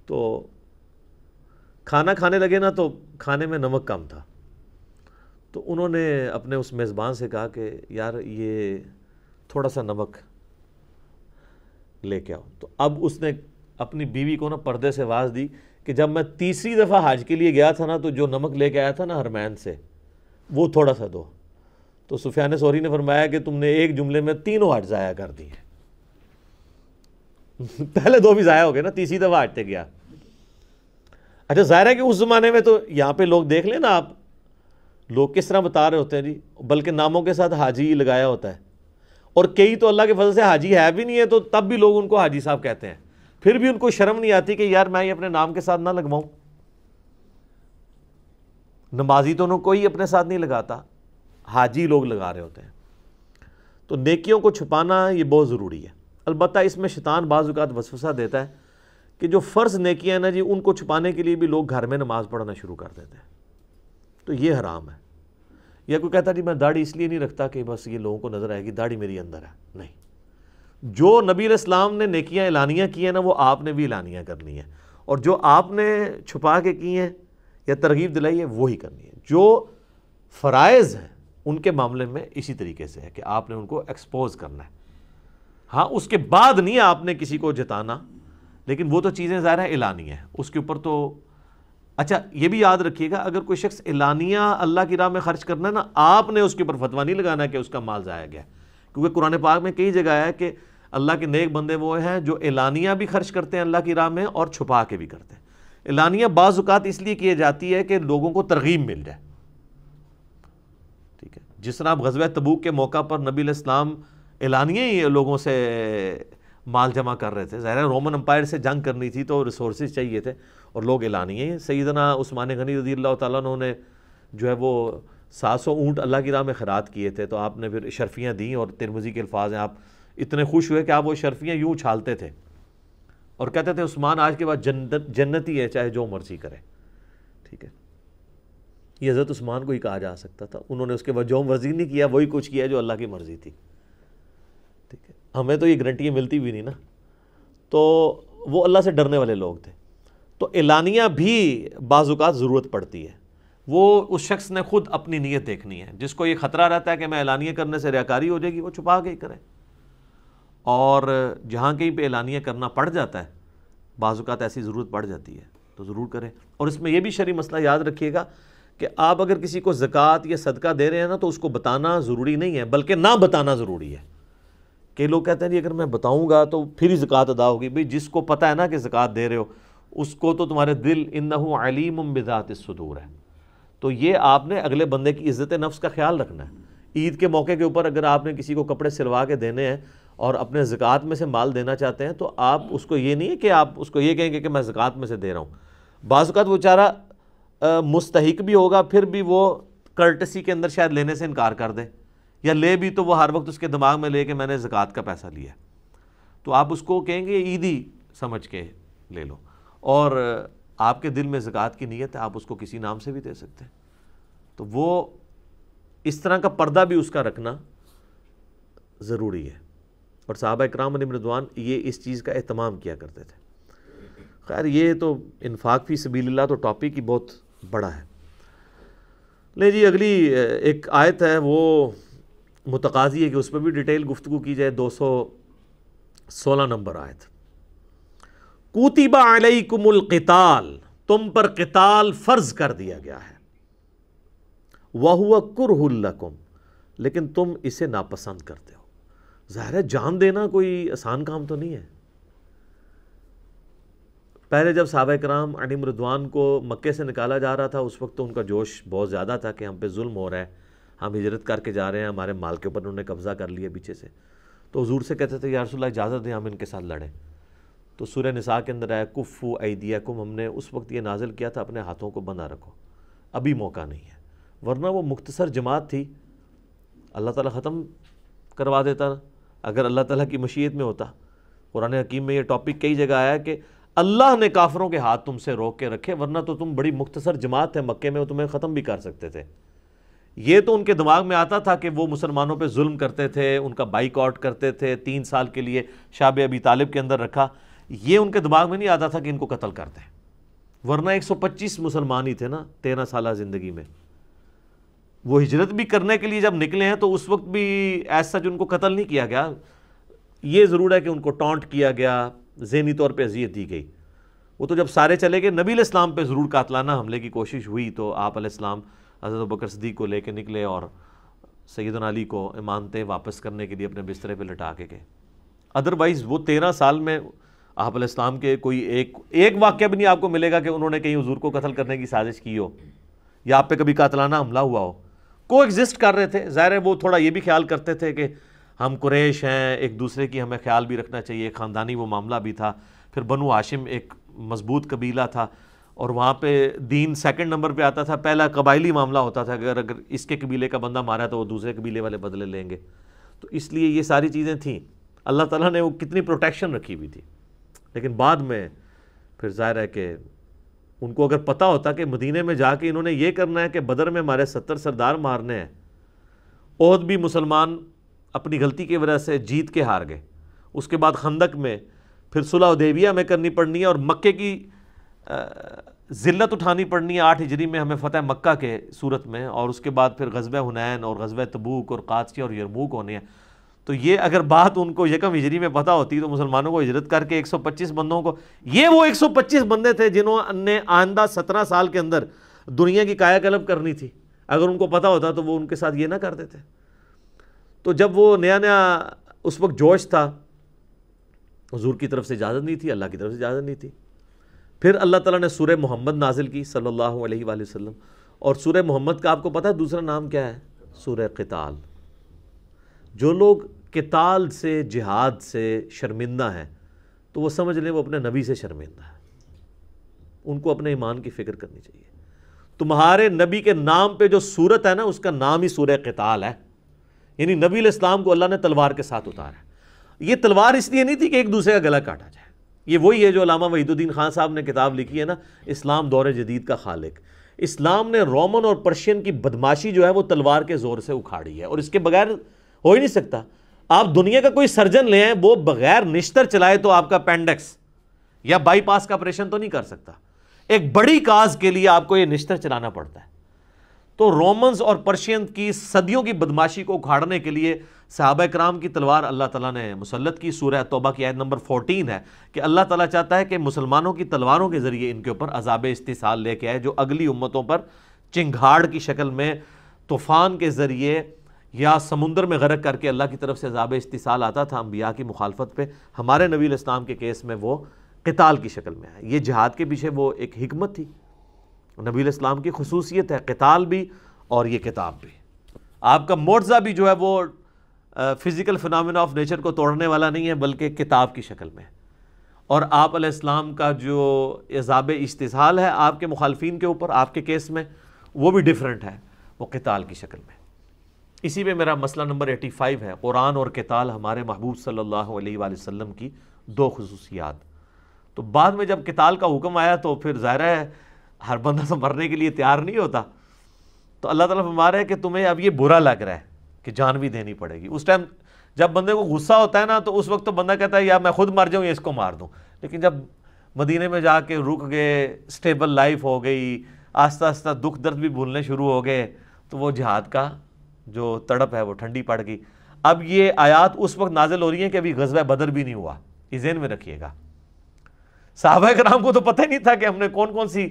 تو کھانا کھانے لگے نا تو کھانے میں نمک کم تھا، تو انہوں نے اپنے اس میزبان سے کہا کہ یار یہ تھوڑا سا نمک لے کے آؤ۔ تو اب اس نے اپنی بیوی کو نا پردے سے آواز دی کہ جب میں 3ری دفعہ حج کے لیے گیا تھا نا، تو جو نمک لے کے آیا تھا نا حرمین سے، وہ تھوڑا سا دو۔ تو سفیان ثوری نے فرمایا کہ تم نے ایک جملے میں 3 حج ضائع کر دی ہیں۔ پہلے 2 بھی ضائع ہو گئے نا، 3ری دفعہ حج پہ گیا۔ اچھا ظاہر ہے کہ اس زمانے میں تو یہاں پہ لوگ دیکھ لیں نا آپ، لوگ کس طرح بتا رہے ہوتے ہیں جی، بلکہ ناموں کے ساتھ حاجی لگایا ہوتا ہے، اور کئی تو اللہ کے فضل سے حاجی ہے بھی نہیں ہے، تو تب بھی لوگ ان کو حاجی صاحب کہتے ہیں، پھر بھی ان کو شرم نہیں آتی کہ یار میں یہ اپنے نام کے ساتھ نہ لگواؤں۔ نمازی تو کوئی اپنے ساتھ نہیں لگاتا، حاجی لوگ لگا رہے ہوتے ہیں۔ تو نیکیوں کو چھپانا یہ بہت ضروری ہے۔ البتہ اس میں شیطان بعض اوقات وسوسہ دیتا ہے کہ جو فرض نیکیاں ہیں نا جی، ان کو چھپانے کے لیے بھی لوگ گھر میں نماز پڑھنا شروع کر دیتے ہیں، تو یہ حرام ہے۔ یا کوئی کہتا جی میں داڑھی اس لیے نہیں رکھتا کہ بس یہ لوگوں کو نظر آئے گی، داڑھی میری اندر ہے، نہیں۔ جو نبی علیہ السلام نے نیکیاں اعلانیہ کی ہیں نا، وہ آپ نے بھی اعلانیہ کرنی ہے، اور جو آپ نے چھپا کے کی ہیں یا ترغیب دلائی ہے وہی کرنی ہے۔ جو فرائض ہیں ان کے معاملے میں اسی طریقے سے ہے کہ آپ نے ان کو ایکسپوز کرنا ہے۔ ہاں اس کے بعد نہیں آپ نے کسی کو جتانا، لیکن وہ تو چیزیں ظاہر ہے اعلانیہ ہیں، اس کے اوپر تو اچھا یہ بھی یاد رکھیے گا، اگر کوئی شخص اعلانیہ اللہ کی راہ میں خرچ کرنا ہے نا، آپ نے اس کے اوپر فتویٰ نہیں لگانا کہ اس کا مال ضائع گیا، کیونکہ قرآن پاک میں کئی جگہ ہے کہ اللہ کے نیک بندے وہ ہیں جو اعلانیہ بھی خرچ کرتے ہیں اللہ کی راہ میں اور چھپا کے بھی کرتے ہیں۔ اعلانیہ بعض اوقات اس لیے کی جاتی ہے کہ لوگوں کو ترغیب مل جائے، ٹھیک ہے۔ جس طرح آپ غزوہ تبوک کے موقع پر نبی علیہ السلام اعلانیہ ہی لوگوں سے مال جمع کر رہے تھے، ظاہر ہے رومن امپائر سے جنگ کرنی تھی تو ریسورسز چاہیے تھے، اور لوگ اعلانیہ سیدنا عثمان غنی رضی اللہ تعالیٰ عنہ نے جو ہے وہ 700 اونٹ اللہ کی راہ میں خیرات کیے تھے، تو آپ نے پھر شرفیاں دیں، اور ترمذی کے الفاظ ہیں آپ اتنے خوش ہوئے کہ آپ وہ شرفیاں یوں اچھالتے تھے اور کہتے تھے عثمان آج کے بعد جنتی ہے، چاہے جو مرضی کرے، ٹھیک ہے۔ یہ حضرت عثمان کو ہی کہا جا سکتا تھا، انہوں نے اس کے بعد جو مرضی نہیں کیا، وہی کچھ کیا جو اللہ کی مرضی تھی، ٹھیک ہے۔ ہمیں تو یہ گارنٹیاں ملتی بھی نہیں نا، تو وہ اللہ سے ڈرنے والے لوگ تھے۔ تو اعلانیہ بھی بعض اوقات ضرورت پڑتی ہے، وہ اس شخص نے خود اپنی نیت دیکھنی ہے، جس کو یہ خطرہ رہتا ہے کہ میں اعلانیہ کرنے سے ریاکاری ہو جائے گی، وہ چھپا کے ہی کرے، اور جہاں کہیں پہ اعلانیہ کرنا پڑ جاتا ہے، بعض اوقات ایسی ضرورت پڑ جاتی ہے تو ضرور کریں۔ اور اس میں یہ بھی شرعی مسئلہ یاد رکھیے گا کہ آپ اگر کسی کو زکوٰۃ یا صدقہ دے رہے ہیں نا، تو اس کو بتانا ضروری نہیں ہے، بلکہ نہ بتانا ضروری ہے کئی لوگ کہتے ہیں جی اگر میں بتاؤں گا تو پھر ہی زکوٰۃ ادا ہوگی. بھئی جس کو پتہ ہے نا کہ زکوٰۃ دے رہے ہو اس کو تو تمہارے دل انہ علیم بذات الصدور ہے. تو یہ آپ نے اگلے بندے کی عزت نفس کا خیال رکھنا ہے. عید کے موقع کے اوپر اگر آپ نے کسی کو کپڑے سلوا کے دینے ہیں اور اپنے زکوٰۃ میں سے مال دینا چاہتے ہیں تو آپ اس کو یہ نہیں ہے کہ آپ اس کو یہ کہیں گے کہ میں زکوٰۃ میں سے دے رہا ہوں. بعض اوقات وہ بیچارہ مستحق بھی ہوگا پھر بھی وہ کرٹسی کے اندر شاید لینے سے انکار کر دے, یا لے بھی تو وہ ہر وقت اس کے دماغ میں لے کہ میں نے زکوٰۃ کا پیسہ لیا. تو آپ اس کو کہیں گے عیدی سمجھ کے لے لو, اور آپ کے دل میں زکوٰۃ کی نیت ہے, آپ اس کو کسی نام سے بھی دے سکتے ہیں. تو وہ اس طرح کا پردہ بھی اس کا رکھنا ضروری ہے. اور صحابہ اکرام علیہم رضوان یہ اس چیز کا اہتمام کیا کرتے تھے. خیر یہ تو انفاق فی سبیل اللہ تو ٹاپک ہی بہت بڑا ہے. لے جی اگلی ایک آیت ہے وہ متقاضی ہے کہ اس پہ بھی ڈیٹیل گفتگو کی جائے. 216 نمبر آیت. کتب علیکم القتال, تم پر قتال فرض کر دیا گیا ہے. وَهُوَ كُرْهٌ لَكُمْ, لیکن تم اسے ناپسند کرتے ہو. ظاہر ہے جان دینا کوئی آسان کام تو نہیں ہے. پہلے جب صحابہ کرام علیہم رضوان کو مکے سے نکالا جا رہا تھا اس وقت تو ان کا جوش بہت زیادہ تھا کہ ہم پہ ظلم ہو رہا ہے, ہم ہجرت کر کے جا رہے ہیں, ہمارے مال کے اوپر انہوں نے قبضہ کر لیا پیچھے سے. تو حضور سے کہتے تھے یا رسول اللہ اجازت دیں ہم ان کے ساتھ لڑیں. تو سورہ نساء کے اندر آیا کفوا ایدیکم, ہم نے اس وقت یہ نازل کیا تھا اپنے ہاتھوں کو بندھا رکھو, ابھی موقع نہیں ہے. ورنہ وہ مختصر جماعت تھی, اللہ تعالیٰ ختم کروا دیتا نا اگر اللہ تعالیٰ کی مشیت میں ہوتا. قرآن حکیم میں یہ ٹاپک کئی جگہ آیا کہ اللہ نے کافروں کے ہاتھ تم سے روک کے رکھے, ورنہ تو تم بڑی مختصر جماعت ہے مکے میں, وہ تمہیں ختم بھی کر سکتے تھے. یہ تو ان کے دماغ میں آتا تھا کہ وہ مسلمانوں پہ ظلم کرتے تھے, ان کا بائیک آؤٹ کرتے تھے, 3 سال کے لیے شاب ابی طالب کے اندر رکھا. یہ ان کے دماغ میں نہیں آتا تھا کہ ان کو قتل کر دیں. ورنہ 125 مسلمان ہی تھے نا 13 سالہ زندگی میں. وہ ہجرت بھی کرنے کے لیے جب نکلے ہیں تو اس وقت بھی ایسا جو ان کو قتل نہیں کیا گیا. یہ ضرور ہے کہ ان کو ٹانٹ کیا گیا, ذہنی طور پہ اذیت دی گئی. وہ تو جب سارے چلے گئے نبی علیہ السلام پہ ضرور قاتلانہ حملے کی کوشش ہوئی, تو آپ علیہ السلام حضرت ابوبکر صدیق کو لے کے نکلے اور سیدنا علی کو امانتیں واپس کرنے کے لیے اپنے بسترے پہ لٹا کے گئے. ادروائز وہ 13 سال میں آپ علیہ السلام کے کوئی ایک واقعہ بھی نہیں آپ کو ملے گا کہ انہوں نے کہیں حضور کو قتل کرنے کی سازش کی ہو یا آپ پہ کبھی قاتلانہ حملہ ہوا ہو. کو ایگزسٹ کر رہے تھے. ظاہر ہے وہ تھوڑا یہ بھی خیال کرتے تھے کہ ہم قریش ہیں, ایک دوسرے کی ہمیں خیال بھی رکھنا چاہیے. خاندانی وہ معاملہ بھی تھا. پھر بنو ہاشم ایک مضبوط قبیلہ تھا اور وہاں پہ دین سیکنڈ نمبر پہ آتا تھا. پہلا قبائلی معاملہ ہوتا تھا, اگر اس کے قبیلے کا بندہ مارا تو وہ دوسرے قبیلے والے بدلے لیں گے. تو اس لیے یہ ساری چیزیں تھیں. اللہ تعالیٰ نے وہ کتنی پروٹیکشن رکھی ہوئی تھی. لیکن بعد میں پھر ظاہر ہے کہ ان کو اگر پتہ ہوتا کہ مدینے میں جا کے انہوں نے یہ کرنا ہے کہ بدر میں ہمارے 70 سردار مارنے ہیں, احد بھی مسلمان اپنی غلطی کی وجہ سے جیت کے ہار گئے, اس کے بعد خندق میں, پھر صلح حدیبیہ میں کرنی پڑنی ہے, اور مکے کی ذلت اٹھانی پڑنی ہے 8 ہجری میں ہمیں فتح مکہ کے صورت میں, اور اس کے بعد پھر غزوہ حنین اور غزوہ تبوک اور قادسیہ اور یرموک ہونے ہیں. تو یہ اگر بات ان کو یکم ہجری میں پتہ ہوتی تو مسلمانوں کو ہجرت کر کے 125 بندوں کو, یہ وہ 125 بندے تھے جنہوں نے آئندہ 17 سال کے اندر دنیا کی کایا کلب کرنی تھی. اگر ان کو پتہ ہوتا تو وہ ان کے ساتھ یہ نہ کر دیتے. تو جب وہ نیا اس وقت جوش تھا, حضور کی طرف سے اجازت نہیں تھی, اللہ کی طرف سے اجازت نہیں تھی. پھر اللہ تعالیٰ نے سورہ محمد نازل کی صلی اللہ علیہ وآلہ وسلم, اور سورہ محمد کا آپ کو پتہ ہے دوسرا نام کیا ہے؟ سورہ قتال. جو لوگ قتال سے, جہاد سے شرمندہ ہیں تو وہ سمجھ لیں وہ اپنے نبی سے شرمندہ ہے. ان کو اپنے ایمان کی فکر کرنی چاہیے. تمہارے نبی کے نام پہ جو سورت ہے نا اس کا نام ہی سورہ قتال ہے. یعنی نبی علیہ السلام کو اللہ نے تلوار کے ساتھ اتارا ہے. یہ تلوار اس لیے نہیں تھی کہ ایک دوسرے کا گلا کاٹا جائے. یہ وہی ہے جو علامہ وحید الدین خان صاحب نے کتاب لکھی ہے نا, اسلام دور جدید کا خالق. اسلام نے رومن اور پرشین کی بدماشی جو ہے وہ تلوار کے زور سے اکھاڑی ہے, اور اس کے بغیر ہو ہی نہیں سکتا. آپ دنیا کا کوئی سرجن لیں, وہ بغیر نشتر چلائے تو آپ کا اپینڈکس یا بائی پاس کا آپریشن تو نہیں کر سکتا. ایک بڑی کاز کے لیے آپ کو یہ نشتر چلانا پڑتا ہے. تو رومنز اور پرشین کی صدیوں کی بدماشی کو اکھاڑنے کے لیے صحابہ کرام کی تلوار اللہ تعالیٰ نے مسلط کی. سورہ توبہ کی آیت نمبر 14 ہے کہ اللہ تعالیٰ چاہتا ہے کہ مسلمانوں کی تلواروں کے ذریعے ان کے اوپر عذاب استحصال لے کے آئے, جو اگلی امتوں پر چنگھاڑ کی شکل میں طوفان کے ذریعے یا سمندر میں غرق کر کے اللہ کی طرف سے عذاب استحصال آتا تھا انبیاء کی مخالفت پہ، ہمارے نبی علیہ السلام کے کیس میں وہ قتال کی شکل میں ہے۔ یہ جہاد کے پیچھے وہ ایک حکمت تھی، نبی علیہ السلام کی خصوصیت ہے، قتال بھی اور یہ کتاب بھی۔ آپ کا معجزہ بھی جو ہے وہ فزیکل فنامنا آف نیچر کو توڑنے والا نہیں ہے، بلکہ کتاب کی شکل میں ہے۔ اور آپ علیہ السلام کا جو عذاب استحصال ہے آپ کے مخالفین کے اوپر، آپ کے کیس میں، وہ بھی ڈیفرنٹ ہے، وہ قتال کی شکل میں۔ اسی پہ میرا مسئلہ نمبر 85 ہے، قرآن اور قتال ہمارے محبوب صلی اللہ علیہ وآلہ وسلم کی دو خصوصیات۔ تو بعد میں جب قتال کا حکم آیا تو پھر ظاہر ہے ہر بندہ تو مرنے کے لیے تیار نہیں ہوتا، تو اللہ تعالیٰ فرما رہا ہے کہ تمہیں اب یہ برا لگ رہا ہے کہ جان بھی دینی پڑے گی۔ اس ٹائم جب بندے کو غصہ ہوتا ہے نا تو اس وقت تو بندہ کہتا ہے یا میں خود مر جاؤں یا اس کو مار دوں، لیکن جب مدینے میں جا کے رک گئے، سٹیبل لائف ہو گئی، آہستہ آہستہ دکھ درد بھی بھولنے شروع ہو گئے، تو وہ جہاد کا جو تڑپ ہے وہ ٹھنڈی پڑ گئی۔ اب یہ آیات اس وقت نازل ہو رہی ہیں کہ ابھی غزوہ بدر بھی نہیں ہوا، یہ ذہن میں رکھیے گا۔ صحابہ کرام کو تو پتہ ہی نہیں تھا کہ ہم نے کون کون سی،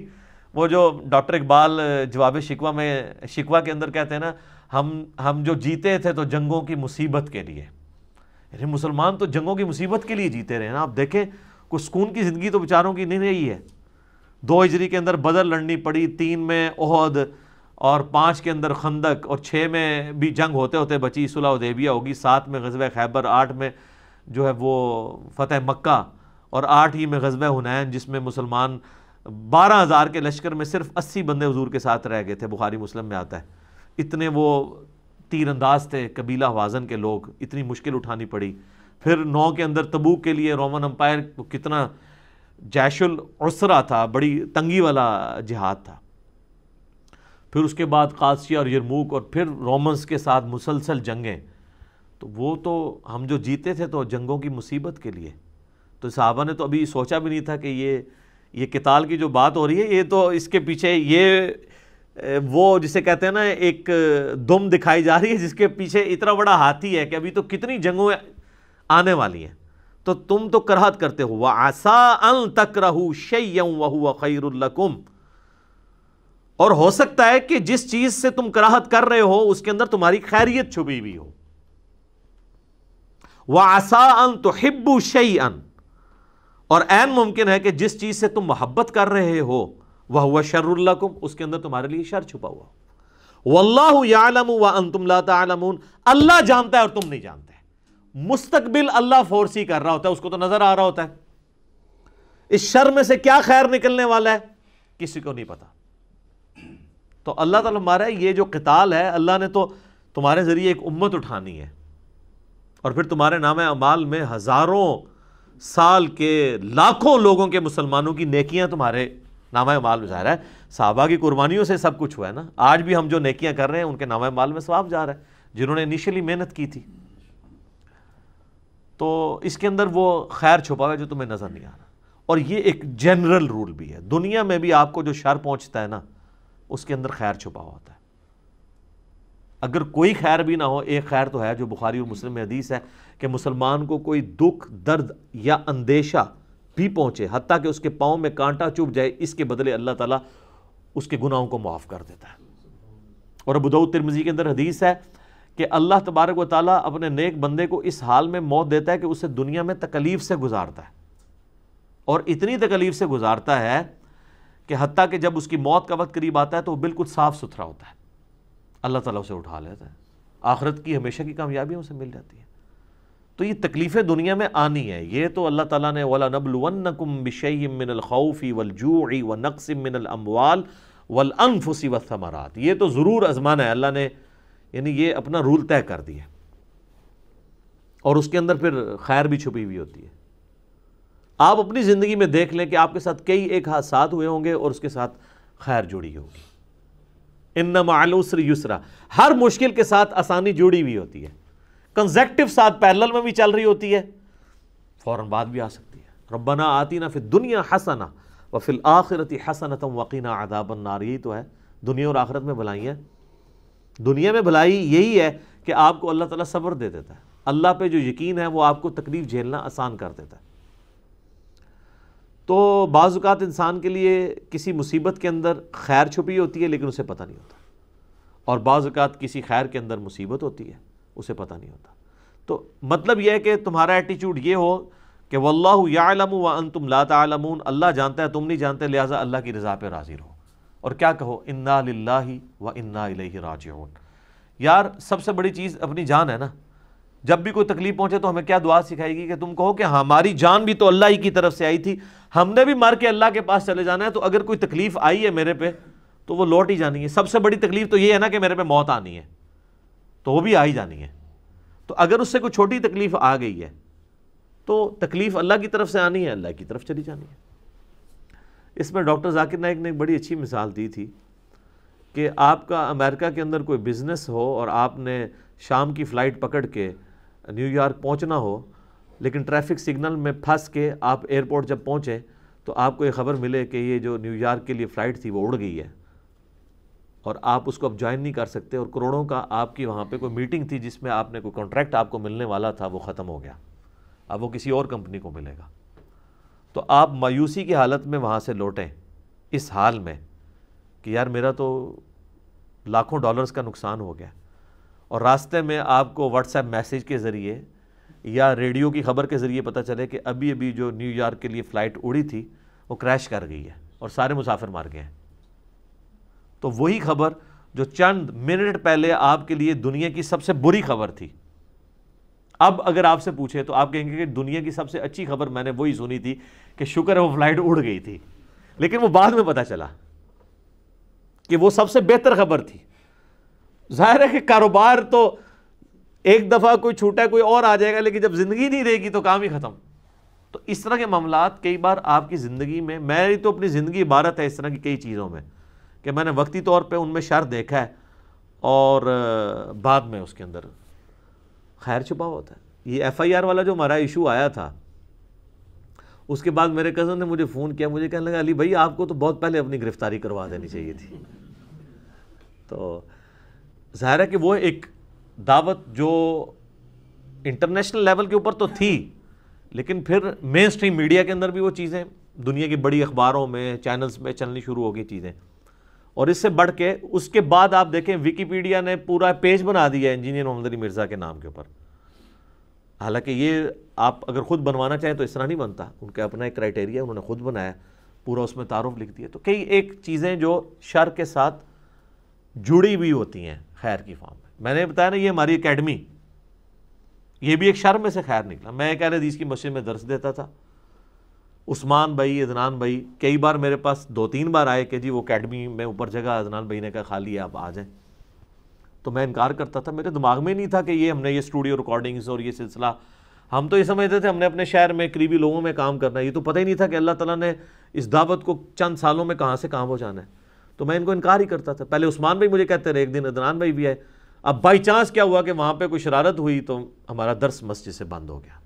وہ جو ڈاکٹر اقبال جواب شکوہ میں شکوہ کے اندر کہتے ہیں نا، ہم جو جیتے تھے تو جنگوں کی مصیبت کے لیے، یعنی مسلمان تو جنگوں کی مصیبت کے لیے جیتے رہے نا۔ آپ دیکھیں کوئی سکون کی زندگی تو بیچاروں کی نہیں رہی ہے۔ 2 ہجری کے اندر بدر لڑنی پڑی، 3 میں احد، اور 5 کے اندر خندق، اور 6 میں بھی جنگ ہوتے ہوتے بچی صلح حدیبیہ ہوگی، 7 میں غزوہ خیبر، 8 میں جو ہے وہ فتح مکہ، اور 8 ہی میں غزوہ حنین جس میں مسلمان 12,000 کے لشکر میں صرف 80 بندے حضور کے ساتھ رہ گئے تھے، بخاری مسلم میں آتا ہے۔ اتنے وہ تیر انداز تھے قبیلہ حوازن کے لوگ، اتنی مشکل اٹھانی پڑی۔ پھر 9 کے اندر تبوک کے لیے رومن امپائر کو کتنا جیش العسرہ تھا، بڑی تنگی والا جہاد تھا۔ پھر اس کے بعد قادسیہ اور یرموک، اور پھر رومنز کے ساتھ مسلسل جنگیں، تو وہ تو ہم جو جیتے تھے تو جنگوں کی مصیبت کے لیے۔ تو صحابہ نے تو ابھی سوچا بھی نہیں تھا کہ یہ قتال کی جو بات ہو رہی ہے، یہ تو اس کے پیچھے یہ وہ جسے کہتے ہیں نا ایک دم دکھائی جا رہی ہے جس کے پیچھے اتنا بڑا ہاتھی ہے کہ ابھی تو کتنی جنگوں آنے والی ہیں، تو تم تو کراہت کرتے ہو۔ وَعَسَىٰ أَن تَكْرَهُوا شَيْئًا وَهُوَ خَيْرٌ لَكُمْ، اور ہو سکتا ہے کہ جس چیز سے تم کراہت کر رہے ہو اس کے اندر تمہاری خیریت چھپی ہوئی ہو۔ وَعَسَىٰ أَن تُحِبُّوا شَيْئًا، اور عین ممکن ہے کہ جس چیز سے تم محبت کر رہے ہو وَهُوَ شَرٌّ لَكُمْ، اس کے اندر تمہارے لیے شر چھپا ہوا ہو۔ وَاللَّهُ يَعْلَمُ وَأَنْتُمْ لَا تَعْلَمُونَ، اللہ جانتا ہے اور تم نہیں جانتے۔ مستقبل اللہ فورسی کر رہا ہوتا ہے، اس کو تو نظر آ رہا ہوتا ہے۔ اس شر میں سے کیا خیر نکلنے والا ہے کسی کو نہیں پتا۔ تو اللہ تعالیٰ ہمارا یہ جو قتال ہے، اللہ نے تو تمہارے ذریعے ایک امت اٹھانی ہے، اور پھر تمہارے نام اعمال میں ہزاروں سال کے لاکھوں لوگوں کے مسلمانوں کی نیکیاں تمہارے نام اعمال میں ظاہر ہے۔ صحابہ کی قربانیوں سے سب کچھ ہوا ہے نا۔ آج بھی ہم جو نیکیاں کر رہے ہیں ان کے نام اعمال میں ثواب جا رہا ہے، جنہوں نے انیشلی محنت کی تھی۔ تو اس کے اندر وہ خیر چھپا ہوا ہے جو تمہیں نظر نہیں آ رہا۔ اور یہ ایک جنرل رول بھی ہے، دنیا میں بھی آپ کو جو شر پہنچتا ہے نا اس کے اندر خیر چھپا ہوا ہوتا ہے۔ اگر کوئی خیر بھی نہ ہو، ایک خیر تو ہے جو بخاری اور مسلم میں حدیث ہے کہ مسلمان کو کوئی دکھ، درد یا اندیشہ بھی پہنچے، حتیٰ کہ اس کے پاؤں میں کانٹا چبھ جائے، اس کے بدلے اللہ تعالیٰ اس کے گناہوں کو معاف کر دیتا ہے۔ اور ابو داؤد ترمذی کے اندر حدیث ہے کہ اللہ تبارک و تعالیٰ اپنے نیک بندے کو اس حال میں موت دیتا ہے کہ اسے دنیا میں تکلیف سے گزارتا ہے، اور اتنی تکلیف سے گزارتا ہے کہ حتیٰ کہ جب اس کی موت کا وقت قریب آتا ہے تو وہ بالکل صاف ستھرا ہوتا ہے، اللہ تعالیٰ اسے اٹھا لیتا ہے، آخرت کی ہمیشہ کی کامیابیاں اسے مل جاتی ہیں۔ تو یہ تکلیفیں دنیا میں آنی ہے، یہ تو اللہ تعالیٰ نے وَلَنَبْلُوَنَّكُمْ بِشَيْءٍ مِّنَ الْخَوْفِ وَالْجُوعِ وَنَقْصٍ مِّنَ الْأَمْوَالِ وَالْأَنفُسِ وَالثَّمَرَاتِ، یہ تو ضرور آزمانا ہے اللہ نے، یعنی یہ اپنا رول طے کر دیا، اور اس کے اندر پھر خیر بھی چھپی ہوئی ہوتی ہے۔ آپ اپنی زندگی میں دیکھ لیں کہ آپ کے ساتھ کئی ایک حادثات ہوئے ہوں گے اور اس کے ساتھ خیر جڑی ہوگی۔ اِنَّ مَعَ الْعُسْرِ يُسْرًا، ہر مشکل کے ساتھ آسانی جڑی ہوئی ہوتی ہے، کنزیکٹو ساتھ پیرلل میں بھی چل رہی ہوتی ہے، فوراً بعد بھی آ سکتی ہے۔ ربنا آتینا فی الدنیا حسنہ وفی الآخرۃ حسنۃ وقنا عذاب النار، یہی تو ہے دنیا اور آخرت میں بھلائی ہے۔ دنیا میں بھلائی یہی ہے کہ آپ کو اللہ تعالیٰ صبر دے دیتا ہے، اللہ پہ جو یقین ہے وہ آپ کو تکلیف جھیلنا آسان کر دیتا ہے۔ تو بعض اوقات انسان کے لیے کسی مصیبت کے اندر خیر چھپی ہوتی ہے لیکن اسے پتہ نہیں ہوتا، اور بعض اوقات کسی خیر کے اندر مصیبت ہوتی ہے، اسے پتہ نہیں ہوتا۔ تو مطلب یہ ہے کہ تمہارا ایٹیچیوڈ یہ ہو کہ واللہ یعلم وانتم لا تعلمون، اللہ جانتا ہے تم نہیں جانتے، لہٰذا اللہ کی رضا پہ راضی رہو۔ اور کیا کہو؟ انا للہ وانا الیہ راجعون۔ یار سب سے بڑی چیز اپنی جان ہے نا۔ جب بھی کوئی تکلیف پہنچے تو ہمیں کیا دعا سکھائے گی کہ تم کہو کہ ہماری جان بھی تو اللہ ہی کی طرف سے آئی تھی، ہم نے بھی مر کے اللہ کے پاس چلے جانا ہے، تو اگر کوئی تکلیف آئی ہے میرے پہ تو وہ لوٹ ہی جانی ہے۔ سب سے بڑی تکلیف تو یہ ہے نا کہ میرے پہ موت آنی ہے، تو وہ بھی آ ہی جانی ہے۔ تو اگر اس سے کوئی چھوٹی تکلیف آ گئی ہے تو تکلیف اللہ کی طرف سے آنی ہے، اللہ کی طرف چلی جانی ہے۔ اس میں ڈاکٹر ذاکر نائک نے ایک بڑی اچھی مثال دی تھی کہ آپ کا امریکہ کے اندر کوئی بزنس ہو اور آپ نے شام کی فلائٹ پکڑ کے نیو یارک پہنچنا ہو، لیکن ٹریفک سگنل میں پھنس کے آپ ایئرپورٹ جب پہنچے تو آپ کو یہ خبر ملے کہ یہ جو نیو یارک کے لیے فلائٹ تھی وہ اڑ گئی ہے اور آپ اس کو اب جوائن نہیں کر سکتے، اور کروڑوں کا آپ کی وہاں پہ کوئی میٹنگ تھی جس میں آپ نے کوئی کانٹریکٹ آپ کو ملنے والا تھا، وہ ختم ہو گیا، اب وہ کسی اور کمپنی کو ملے گا۔ تو آپ مایوسی کی حالت میں وہاں سے لوٹیں اس حال میں کہ یار میرا تو لاکھوں ڈالرز کا نقصان ہو گیا، اور راستے میں آپ کو واٹس ایپ میسیج کے ذریعے یا ریڈیو کی خبر کے ذریعے پتہ چلے کہ ابھی ابھی جو نیو یارک کے لیے فلائٹ اڑی تھی وہ کریش کر گئی ہے اور سارے مسافر مار گئے ہیں۔ تو وہی خبر جو چند منٹ پہلے آپ کے لیے دنیا کی سب سے بری خبر تھی، اب اگر آپ سے پوچھے تو آپ کہیں گے کہ دنیا کی سب سے اچھی خبر میں نے وہی سنی تھی کہ شکر ہے وہ فلائٹ اڑ گئی تھی، لیکن وہ بعد میں پتہ چلا کہ وہ سب سے بہتر خبر تھی۔ ظاہر ہے کہ کاروبار تو ایک دفعہ کوئی چھوٹا کوئی اور آ جائے گا، لیکن جب زندگی نہیں رہے گی تو کام ہی ختم۔ تو اس طرح کے معاملات کئی بار آپ کی زندگی میں، میری تو اپنی زندگی عبارت ہے اس طرح کی کئی چیزوں میں کہ میں نے وقتی طور پہ ان میں شر دیکھا ہے اور بعد میں اس کے اندر خیر چھپا ہوتا ہے۔ یہ ایف آئی آر والا جو ہمارا ایشو آیا تھا، اس کے بعد میرے کزن نے مجھے فون کیا، مجھے کہنے لگا علی بھائی آپ کو تو بہت پہلے اپنی گرفتاری کروا دینی چاہیے تھی۔ تو ظاہر ہے کہ وہ ایک دعوت جو انٹرنیشنل لیول کے اوپر تو تھی، لیکن پھر مین سٹریم میڈیا کے اندر بھی وہ چیزیں دنیا کی بڑی اخباروں میں چینلز میں چلنی شروع ہو گئی چیزیں، اور اس سے بڑھ کے اس کے بعد آپ دیکھیں ویکیپیڈیا نے پورا پیج بنا دیا انجینئر محمد علی مرزا کے نام کے اوپر۔ حالانکہ یہ آپ اگر خود بنوانا چاہیں تو اس طرح نہیں بنتا، ان کا اپنا ایک کرائٹیریا انہوں نے خود بنایا، پورا اس میں تعارف لکھ دیا۔ تو کئی ایک چیزیں جو شر کے ساتھ جڑی ہوئی ہوتی ہیں خیر کی فارم میں نے بتایا نا، یہ ہماری اکیڈمی، یہ بھی ایک شر میں سے خیر نکلا۔ میں ایک اہل حدیث کی مسجد میں درس دیتا تھا، عثمان بھائی، عدنان بھائی کئی بار میرے پاس 2-3 بار آئے کہ جی وہ اکیڈمی میں اوپر جگہ، عدنان بھائی نے کہا خالی ہے آپ آ جائیں، تو میں انکار کرتا تھا۔ میرے دماغ میں نہیں تھا کہ یہ ہم نے یہ اسٹوڈیو ریکارڈنگز اور یہ سلسلہ، ہم تو یہ سمجھتے تھے ہم نے اپنے شہر میں قریبی لوگوں میں کام کرنا ہے، یہ تو پتہ ہی نہیں تھا کہ اللہ تعالیٰ نے اس دعوت کو چند سالوں میں کہاں سے کہاں پہنچانا ہے۔ تو میں ان کو انکار ہی کرتا تھا۔ پہلے عثمان بھائی مجھے کہتے رہے، ایک دن عدنان بھائی بھی آئے، اب بائی چانس کیا ہوا کہ وہاں پہ کوئی شرارت ہوئی تو ہمارا درس مسجد سے بند ہو گیا۔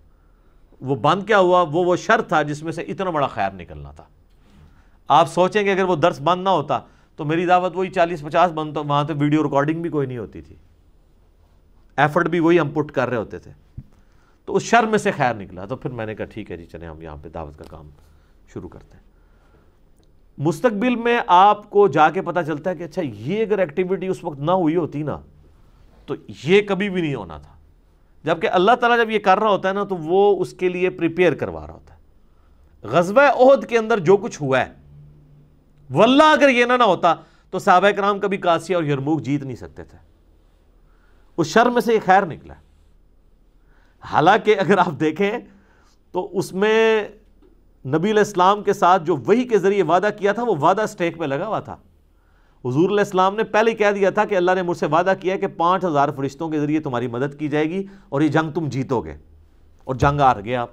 وہ بند کیا ہوا، وہ شر تھا جس میں سے اتنا بڑا خیر نکلنا تھا۔ آپ سوچیں کہ اگر وہ درس بند نہ ہوتا تو میری دعوت وہی 40-50 بند، تو وہاں تو ویڈیو ریکارڈنگ بھی کوئی نہیں ہوتی تھی، ایفرٹ بھی وہی ہم پٹ کر رہے ہوتے تھے۔ تو اس شر میں سے خیر نکلا، تو پھر میں نے کہا ٹھیک ہے جی چلیں ہم یہاں پہ دعوت کا کام شروع کرتے ہیں۔ مستقبل میں آپ کو جا کے پتہ چلتا ہے کہ اچھا یہ اگر ایکٹیویٹی اس وقت نہ ہوئی ہوتی نا تو یہ کبھی بھی نہیں ہونا تھا، جبکہ اللہ تعالیٰ جب یہ کر رہا ہوتا ہے نا تو وہ اس کے لیے پریپیئر کروا رہا ہوتا ہے۔ غزوہ احد کے اندر جو کچھ ہوا ہے، واللہ اگر یہ نہ ہوتا تو صحابہ کرام کبھی قادسیہ اور یرموک جیت نہیں سکتے تھے۔ اس شر میں سے یہ خیر نکلا ہے۔ حالانکہ اگر آپ دیکھیں تو اس میں نبی علیہ السلام کے ساتھ جو وحی کے ذریعے وعدہ کیا تھا وہ وعدہ سٹیک پہ لگا ہوا تھا۔ حضور علیہ السلام نے پہلے ہی کہہ دیا تھا کہ اللہ نے مجھ سے وعدہ کیا ہے کہ 5000 فرشتوں کے ذریعے تمہاری مدد کی جائے گی اور یہ جنگ تم جیتو گے، اور جنگ ہار گئے آپ۔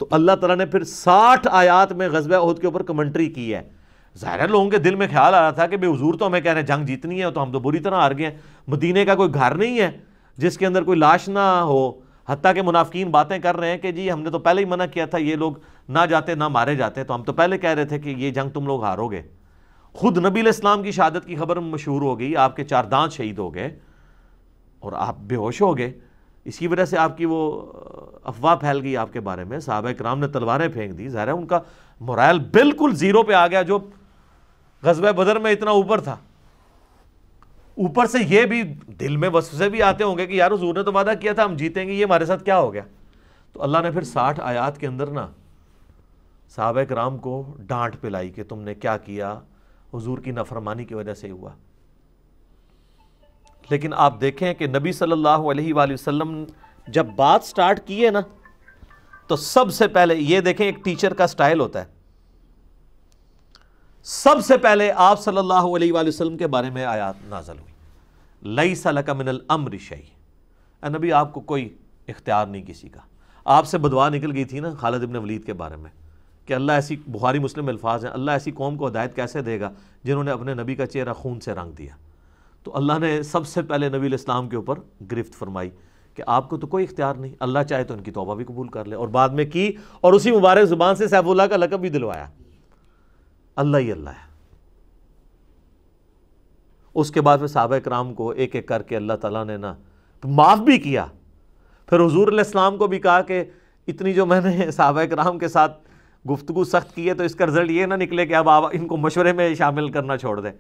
تو اللہ تعالیٰ نے پھر 60 آیات میں غزوہ احد کے اوپر کمنٹری کی ہے۔ ظاہر ہے لوگوں کے دل میں خیال آ رہا تھا کہ بے حضور تو ہمیں کہہ رہے ہیں جنگ جیتنی ہے، تو ہم تو بری طرح ہار گئے ہیں، مدینے کا کوئی گھر نہیں ہے جس کے اندر کوئی لاش نہ ہو، حتیٰ کہ منافقین باتیں کر رہے ہیں کہ جی ہم نے تو پہلے ہی منع کیا تھا یہ لوگ نہ جاتے نہ مارے جاتے، تو ہم تو پہلے کہہ رہے تھے کہ یہ جنگ تم لوگ ہارو گے۔ خود نبی علیہ السلام کی شہادت کی خبر مشہور ہو گئی، آپ کے 4 دانت شہید ہو گئے اور آپ بے ہوش ہو گئے۔ اس کی وجہ سے آپ کی وہ افواہ پھیل گئی آپ کے بارے میں، صحابہ کرام نے تلواریں پھینک دی، ظاہر ہے ان کا مورائل بالکل زیرو پہ آ گیا۔ جو غزوہ بدر میں اتنا اوپر تھا، اوپر سے یہ بھی دل میں وسوسے بھی آتے ہوں گے کہ یار حضور نے تو وعدہ کیا تھا ہم جیتیں گے، یہ ہمارے ساتھ کیا ہو گیا؟ تو اللہ نے پھر 60 آیات کے اندر نا صحابہ کرام کو ڈانٹ پلائی کہ تم نے کیا کیا، حضور کی نافرمانی کی وجہ سے ہوا۔ لیکن آپ دیکھیں کہ نبی صلی اللہ علیہ وآلہ وسلم جب بات سٹارٹ کی ہے نا تو سب سے پہلے یہ دیکھیں، ایک ٹیچر کا سٹائل ہوتا ہے، سب سے پہلے آپ صلی اللہ علیہ وآلہ وسلم کے بارے میں آیات نازل ہوئی، لیس لک من الامر شیء، اے نبی آپ کو کوئی اختیار نہیں کسی کا۔ آپ سے بدعا نکل گئی تھی نا خالد ابن ولید کے بارے میں کہ اللہ ایسی، بخاری مسلم الفاظ ہیں، اللہ ایسی قوم کو ہدایت کیسے دے گا جنہوں نے اپنے نبی کا چہرہ خون سے رنگ دیا۔ تو اللہ نے سب سے پہلے نبی علیہ السلام کے اوپر گرفت فرمائی کہ آپ کو تو کوئی اختیار نہیں، اللہ چاہے تو ان کی توبہ بھی قبول کر لے، اور بعد میں کی، اور اسی مبارک زبان سے سیف اللہ کا لقب بھی دلوایا، اللہ ہی اللہ ہے۔ اس کے بعد پھر صحابہ کرام کو ایک ایک کر کے اللہ تعالیٰ نے نا معاف بھی کیا۔ پھر حضور علیہ السلام کو بھی کہا کہ اتنی جو میں نے صحابہ کرام کے ساتھ گفتگو سخت کی ہے تو اس کا رزلٹ یہ نہ نکلے کہ اب آپ ان کو مشورے میں شامل کرنا چھوڑ دیں۔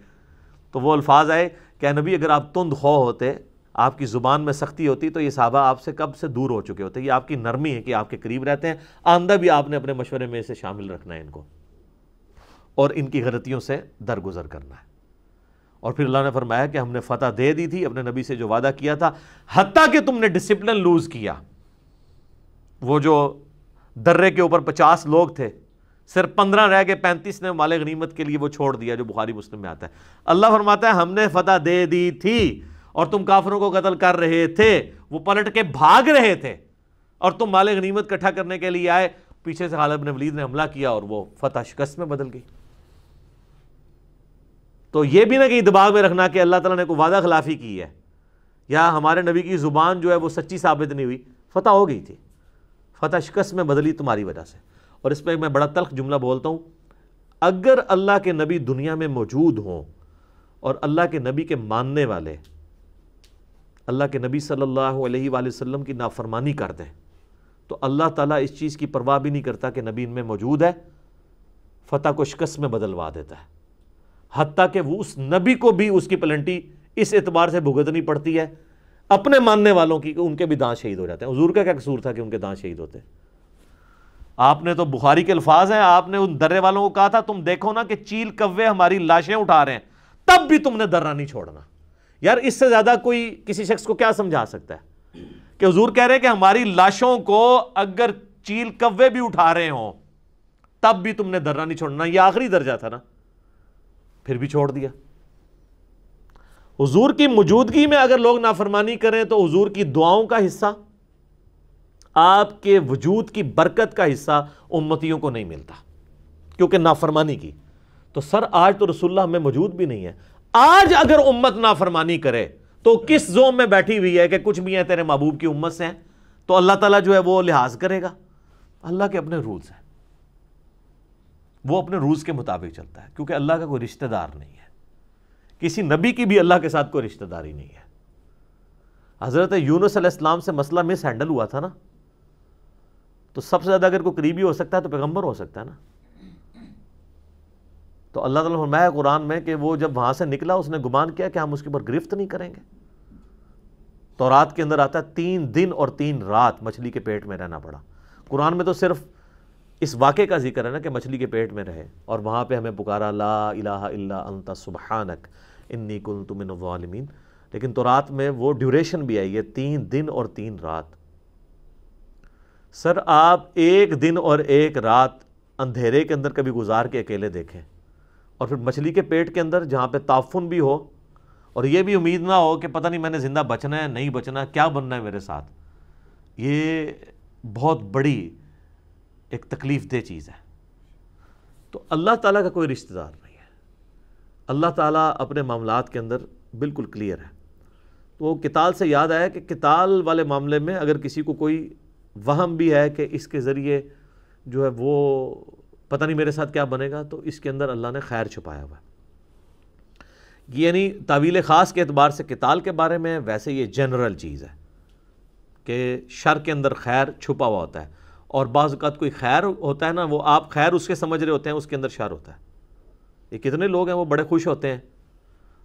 تو وہ الفاظ آئے کہ اے نبی اگر آپ تند خو ہوتے، آپ کی زبان میں سختی ہوتی تو یہ صحابہ آپ سے کب سے دور ہو چکے ہوتے۔ یہ آپ کی نرمی ہے کہ آپ کے قریب رہتے ہیں، آئندہ بھی آپ نے اپنے مشورے میں اسے شامل رکھنا ہے ان کو، اور ان کی غلطیوں سے درگزر کرنا ہے۔ اور پھر اللہ نے فرمایا کہ ہم نے فتح دے دی تھی اپنے نبی سے جو وعدہ کیا تھا، حتیٰ کہ تم نے ڈسپلن لوز کیا۔ وہ جو درے کے اوپر 50 لوگ تھے، صرف 15 رہ گئے، 35 نے مال غنیمت کے لیے وہ چھوڑ دیا، جو بخاری مسلم میں آتا ہے۔ اللہ فرماتا ہے ہم نے فتح دے دی تھی اور تم کافروں کو قتل کر رہے تھے، وہ پلٹ کے بھاگ رہے تھے اور تم مال غنیمت اکٹھا کرنے کے لیے آئے، پیچھے سے خالد بن ولید نے حملہ کیا اور وہ فتح شکست میں بدل گئی۔ تو یہ بھی نہ کہ دماغ میں رکھنا کہ اللہ تعالیٰ نے کوئی وعدہ خلافی کی ہے یا ہمارے نبی کی زبان جو ہے وہ سچی ثابت نہیں ہوئی، فتح ہو گئی تھی، فتح شکست میں بدلی تمہاری وجہ سے۔ اور اس پہ میں بڑا تلخ جملہ بولتا ہوں، اگر اللہ کے نبی دنیا میں موجود ہوں اور اللہ کے نبی کے ماننے والے اللہ کے نبی صلی اللہ علیہ وآلہ وسلم کی نافرمانی کر دیں تو اللہ تعالیٰ اس چیز کی پرواہ بھی نہیں کرتا کہ نبی ان میں موجود ہے، فتح کو شکست میں بدلوا دیتا ہے، حتیٰ کہ وہ اس نبی کو بھی اس کی پلنٹی اس اعتبار سے بھگتنی پڑتی ہے اپنے ماننے والوں کی کہ ان کے بھی دانت شہید ہو جاتے ہیں۔ حضور کا کیا قصور تھا کہ ان کے دانت شہید ہوتے؟ آپ نے تو بخاری کے الفاظ ہیں، آپ نے ان درے والوں کو کہا تھا تم دیکھو نا کہ چیل کوے ہماری لاشیں اٹھا رہے ہیں، تب بھی تم نے درہ نہیں چھوڑنا۔ یار اس سے زیادہ کوئی کسی شخص کو کیا سمجھا سکتا ہے کہ حضور کہہ رہے ہیں کہ ہماری لاشوں کو اگر چیل کوے بھی اٹھا رہے ہوں تب بھی تم نے درہ نہیں چھوڑنا۔ یہ آخری درجہ تھا نا، پھر بھی چھوڑ دیا۔ حضور کی موجودگی میں اگر لوگ نافرمانی کریں تو حضور کی دعاؤں کا حصہ، آپ کے وجود کی برکت کا حصہ امتیوں کو نہیں ملتا کیونکہ نافرمانی کی۔ تو سر آج تو رسول اللہ ہمیں موجود بھی نہیں ہے، آج اگر امت نافرمانی کرے تو کس زوم میں بیٹھی ہوئی ہے کہ کچھ بھی ہیں تیرے محبوب کی امت سے ہیں تو اللہ تعالیٰ جو ہے وہ لحاظ کرے گا؟ اللہ کے اپنے رولز ہیں، وہ اپنے رولز کے مطابق چلتا ہے کیونکہ اللہ کا کوئی رشتہ دار نہیں ہے، کسی نبی کی بھی اللہ کے ساتھ کوئی رشتہ داری نہیں ہے۔ حضرت یونس علیہ السلام سے مسئلہ مس ہینڈل ہوا تھا نا، تو سب سے زیادہ اگر کوئی قریبی ہو سکتا ہے تو پیغمبر ہو سکتا ہے نا۔ تو اللہ تعالیٰ نے فرمایا قرآن میں کہ وہ جب وہاں سے نکلا اس نے گمان کیا کہ ہم اس کے اوپر گرفت نہیں کریں گے۔ تورات کے اندر آتا ہے 3 دن اور 3 رات مچھلی کے پیٹ میں رہنا پڑا۔ قرآن میں تو صرف اس واقعے کا ذکر ہے نا کہ مچھلی کے پیٹ میں رہے اور وہاں پہ ہمیں پکارا لا الہ الا انت سبحانک انی کنت من الظالمین، لیکن تورات میں وہ ڈیوریشن بھی آئی ہے 3 دن اور 3 رات۔ سر آپ 1 دن اور 1 رات اندھیرے کے اندر کبھی گزار کے اکیلے دیکھیں، اور پھر مچھلی کے پیٹ کے اندر جہاں پہ تعفن بھی ہو اور یہ بھی امید نہ ہو کہ پتہ نہیں میں نے زندہ بچنا ہے نہیں بچنا، کیا بننا ہے میرے ساتھ، یہ بہت بڑی ایک تکلیف دہ چیز ہے۔ تو اللہ تعالیٰ کا کوئی رشتہ دار نہیں ہے، اللہ تعالیٰ اپنے معاملات کے اندر بالکل کلیئر ہے۔ تو قتال سے یاد آیا کہ قتال والے معاملے میں اگر کسی کو کوئی وہم بھی ہے کہ اس کے ذریعے جو ہے وہ پتہ نہیں میرے ساتھ کیا بنے گا، تو اس کے اندر اللہ نے خیر چھپایا ہوا ہے۔ یعنی تعویل خاص کے اعتبار سے قتال کے بارے میں، ویسے یہ جنرل چیز ہے کہ شر کے اندر خیر چھپا ہوا ہوتا ہے، اور بعض اوقات کوئی خیر ہوتا ہے نا، وہ آپ خیر اس کے سمجھ رہے ہوتے ہیں، اس کے اندر شر ہوتا ہے۔ یہ کتنے لوگ ہیں وہ بڑے خوش ہوتے ہیں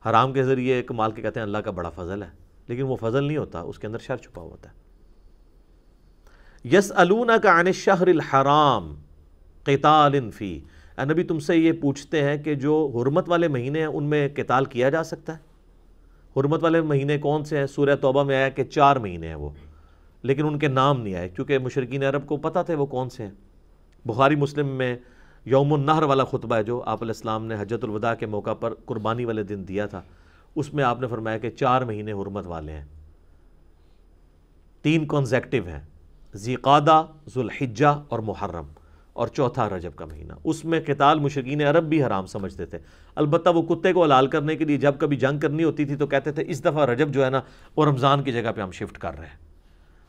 حرام کے ذریعے کمال کے، کہتے ہیں اللہ کا بڑا فضل ہے، لیکن وہ فضل نہیں ہوتا، اس کے اندر شر چھپا ہوتا ہے۔ یسألونک عن الشہر الحرام قتال فی، اے نبی تم سے یہ پوچھتے ہیں کہ جو حرمت والے مہینے ہیں ان میں قتال کیا جا سکتا ہے؟ حرمت والے مہینے کون سے ہیں؟ سورہ توبہ میں آیا کہ 4 مہینے ہیں وہ، لیکن ان کے نام نہیں آئے کیونکہ مشرکین عرب کو پتہ تھے وہ کون سے ہیں۔ بخاری مسلم میں یوم النحر والا خطبہ ہے جو آپ علیہ السلام نے حجۃ الوداع کے موقع پر قربانی والے دن دیا تھا، اس میں آپ نے فرمایا کہ 4 مہینے حرمت والے ہیں، 3 کنزیکٹیو ہیں، ذی قعدہ، ذوالحجہ اور محرم، اور چوتھا رجب کا مہینہ۔ اس میں قتال مشرکین عرب بھی حرام سمجھتے تھے، البتہ وہ کتے کو حلال کرنے کے لیے جب کبھی جنگ کرنی ہوتی تھی تو کہتے تھے اس دفعہ رجب جو ہے نا وہ رمضان کی جگہ پہ ہم شفٹ کر رہے ہیں،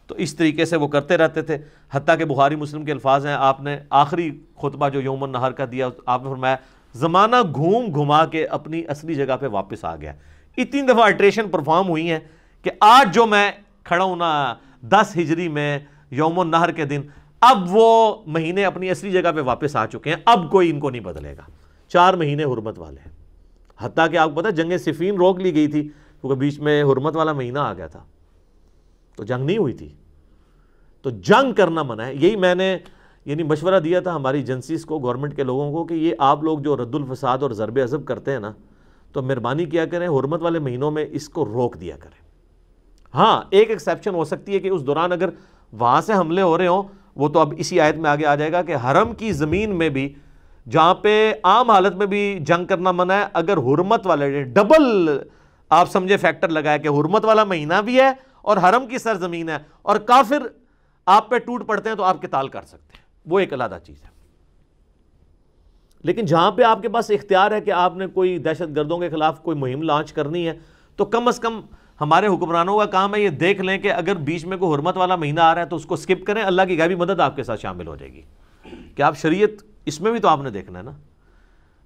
تو اس طریقے سے وہ کرتے رہتے تھے، حتیٰ کہ بخاری مسلم کے الفاظ ہیں، آپ نے آخری خطبہ جو یوم النحر کا دیا آپ نے فرمایا زمانہ گھوم گھما کے اپنی اصلی جگہ پہ واپس آ گیا۔ اتنی دفعہ الٹریشن پرفارم ہوئی ہیں کہ آج جو میں کھڑا ہوں نا 10 ہجری میں یوم النحر کے دن، اب وہ مہینے اپنی اصلی جگہ پہ واپس آ چکے ہیں، اب کوئی ان کو نہیں بدلے گا۔ 4 مہینے حرمت والے ہیں، حتیٰ کہ آپ کو پتہ جنگ صفین روک لی گئی تھی کیونکہ بیچ میں حرمت والا مہینہ آ گیا تھا، تو جنگ نہیں ہوئی تھی، تو جنگ کرنا منع ہے۔ یہی میں نے مشورہ دیا تھا ہماری ایجنسیز کو، گورنمنٹ کے لوگوں کو، کہ یہ آپ لوگ جو رد الفساد اور ضرب عضب کرتے ہیں نا، تو مہربانی کیا کریں حرمت والے مہینوں میں اس کو روک دیا کریں۔ ہاں ایک ایکسیپشن ہو سکتی ہے کہ اس دوران اگر وہاں سے حملے ہو رہے ہوں، وہ تو اب اسی آیت میں آگے آ جائے گا کہ حرم کی زمین میں بھی جہاں پہ عام حالت میں بھی جنگ کرنا منع ہے، اگر حرمت والے ڈبل آپ سمجھے فیکٹر لگایا کہ حرمت والا مہینہ بھی ہے اور حرم کی سرزمین ہے اور کافر آپ پہ ٹوٹ پڑتے ہیں تو آپ قتال کر سکتے ہیں، وہ ایک علیحدہ چیز ہے۔ لیکن جہاں پہ آپ کے پاس اختیار ہے کہ آپ نے کوئی دہشت گردوں کے خلاف کوئی مہم لانچ کرنی ہے، تو کم از کم ہمارے حکمرانوں کا کام ہے یہ دیکھ لیں کہ اگر بیچ میں کوئی حرمت والا مہینہ آ رہا ہے تو اس کو سکپ کریں، اللہ کی غیبی مدد آپ کے ساتھ شامل ہو جائے گی کہ آپ شریعت اس میں بھی تو آپ نے دیکھنا ہے نا۔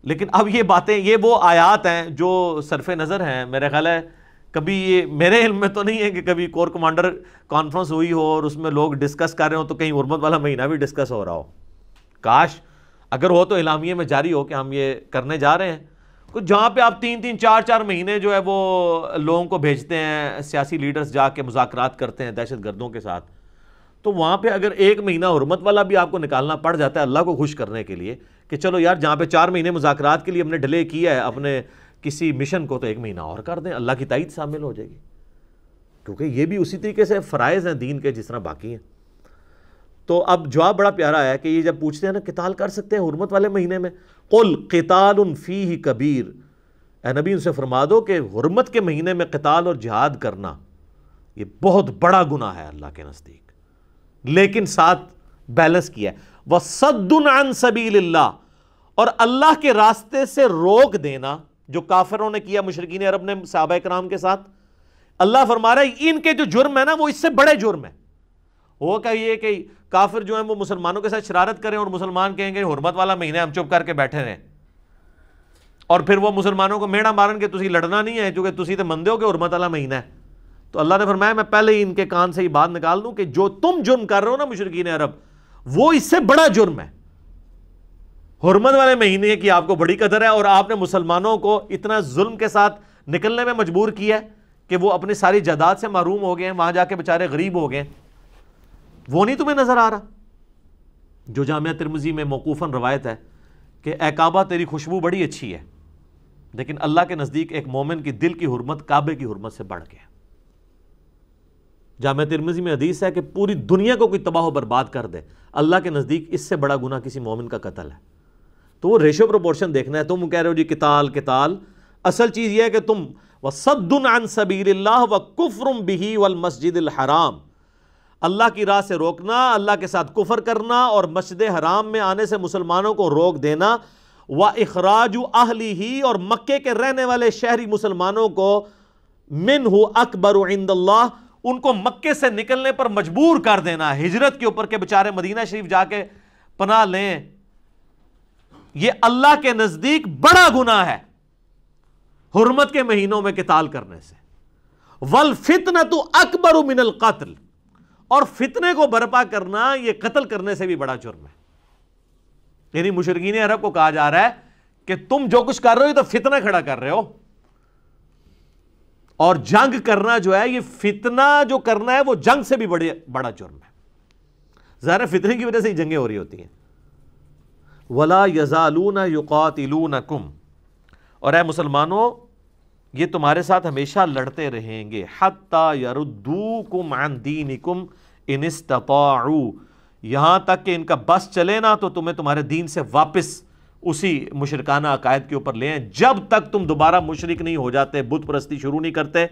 لیکن اب یہ باتیں، یہ وہ آیات ہیں جو صرف نظر ہیں، میرا خیال ہے کبھی یہ میرے علم میں تو نہیں ہے کہ کبھی کور کمانڈر کانفرنس ہوئی ہو اور اس میں لوگ ڈسکس کر رہے ہوں تو کہیں حرمت والا مہینہ بھی ڈسکس ہو رہا ہو۔ کاش اگر ہو تو اعلامیے میں جاری ہو کہ ہم یہ کرنے جا رہے ہیں، کچھ جہاں پہ آپ 3 4 مہینے جو ہے وہ لوگوں کو بھیجتے ہیں، سیاسی لیڈرز جا کے مذاکرات کرتے ہیں دہشت گردوں کے ساتھ، تو وہاں پہ اگر 1 مہینہ حرمت والا بھی آپ کو نکالنا پڑ جاتا ہے اللہ کو خوش کرنے کے لیے کہ چلو یار جہاں پہ 4 مہینے مذاکرات کے لیے ہم نے ڈیلے کیا ہے اپنے کسی مشن کو، تو 1 مہینہ اور کر دیں، اللہ کی تائید شامل ہو جائے گی، کیونکہ یہ بھی اسی طریقے سے فرائض ہیں دین کے جس طرح باقی ہیں۔ تو اب جواب بڑا پیارا ہے کہ یہ جب پوچھتے ہیں نا قتال کر سکتے ہیں حرمت والے مہینے میں، قل قتال فیہ کبیر، اے نبی ان سے فرما دو کہ حرمت کے مہینے میں قتال اور جہاد کرنا یہ بہت بڑا گناہ ہے اللہ کے نزدیک، لیکن ساتھ بیلنس کیا ہے وَصَدٌّ عَن سَبِيلِ اللَّهِ، اور اللہ کے راستے سے روک دینا جو کافروں نے کیا، مشرکین عرب نے صحابہ کرام کے ساتھ، اللہ فرما رہا ہے ان کے جو جرم ہے نا وہ اس سے بڑے جرم ہیں۔ وہ کہ یہ کہ کافر جو ہیں وہ مسلمانوں کے ساتھ شرارت کریں اور مسلمان کہیں گے حرمت والا مہینہ ہم چپ کر کے بیٹھے رہیں، اور پھر وہ مسلمانوں کو میڑا مارن کے تسی لڑنا نہیں ہے کیونکہ تسی تو مندے ہو کہ حرمت والا مہینہ ہے، تو اللہ نے فرمایا میں پہلے ہی ان کے کان سے یہ بات نکال دوں کہ جو تم جرم کر رہے ہو نا مشرکین عرب، وہ اس سے بڑا جرم ہے۔ حرمت والے مہینے کی آپ کو بڑی قدر ہے اور آپ نے مسلمانوں کو اتنا ظلم کے ساتھ نکلنے میں مجبور کیا ہے کہ وہ اپنی ساری جائیداد سے محروم ہو گئے ہیں، وہاں جا کے بیچارے غریب ہو گئے، وہ نہیں تمہیں نظر آ رہا؟ جو جامعہ ترمذی میں موقوفاً روایت ہے کہ اے کعبہ تیری خوشبو بڑی اچھی ہے، لیکن اللہ کے نزدیک ایک مومن کی دل کی حرمت کعبے کی حرمت سے بڑھ گیا۔ جامعہ ترمذی میں حدیث ہے کہ پوری دنیا کو کوئی تباہ و برباد کر دے، اللہ کے نزدیک اس سے بڑا گناہ کسی مومن کا قتل ہے۔ تو وہ ریشو پروپورشن دیکھنا ہے۔ تم کہہ رہے ہو جی قتال قتال، اصل چیز یہ ہے کہ تم وَصَدٌّ عَن سَبِيلِ اللَّهِ وَكُفْرٌ بِهِ وَالْمَسْجِدِ الْحَرَامِ، اللہ کی راہ سے روکنا، اللہ کے ساتھ کفر کرنا اور مسجد حرام میں آنے سے مسلمانوں کو روک دینا، وَإِخْرَاجُ أَهْلِهِ، اور مکے کے رہنے والے شہری مسلمانوں کو مِنْهُ أَكْبَرُ عِنْدَ اللَّهِ، ان کو مکے سے نکلنے پر مجبور کر دینا، ہجرت کے اوپر کہ بچارے مدینہ شریف جا کے پناہ لیں، یہ اللہ کے نزدیک بڑا گناہ ہے حرمت کے مہینوں میں قتال کرنے سے۔ وَالْفِتْنَةُ أَكْبَرُ مِنَ الْقَتْلِ، اور فتنے کو برپا کرنا یہ قتل کرنے سے بھی بڑا جرم ہے۔ یعنی مشرکین عرب کو کہا جا رہا ہے کہ تم جو کچھ کر رہے ہو یہ تو فتنہ کھڑا کر رہے ہو، اور جنگ کرنا جو ہے، یہ فتنہ جو کرنا ہے وہ جنگ سے بھی بڑا جرم ہے۔ ظاہر فتنے کی وجہ سے ہی جنگیں ہو رہی ہوتی ہیں۔ وَلَا يَزَالُونَ يُقَاتِلُونَكُمْ، اور اے مسلمانوں یہ تمہارے ساتھ ہمیشہ لڑتے رہیں گے، حَتَّى يَرُدُّوكُمْ عَنْ دِينِكُمْ إِنِ اسْتَطَاعُوا، یہاں تک کہ ان کا بس چلے نا تو تمہیں تمہارے دین سے واپس اسی مشرکانہ عقائد کے اوپر لے آئیں۔ جب تک تم دوبارہ مشرک نہیں ہو جاتے، بت پرستی شروع نہیں کرتے،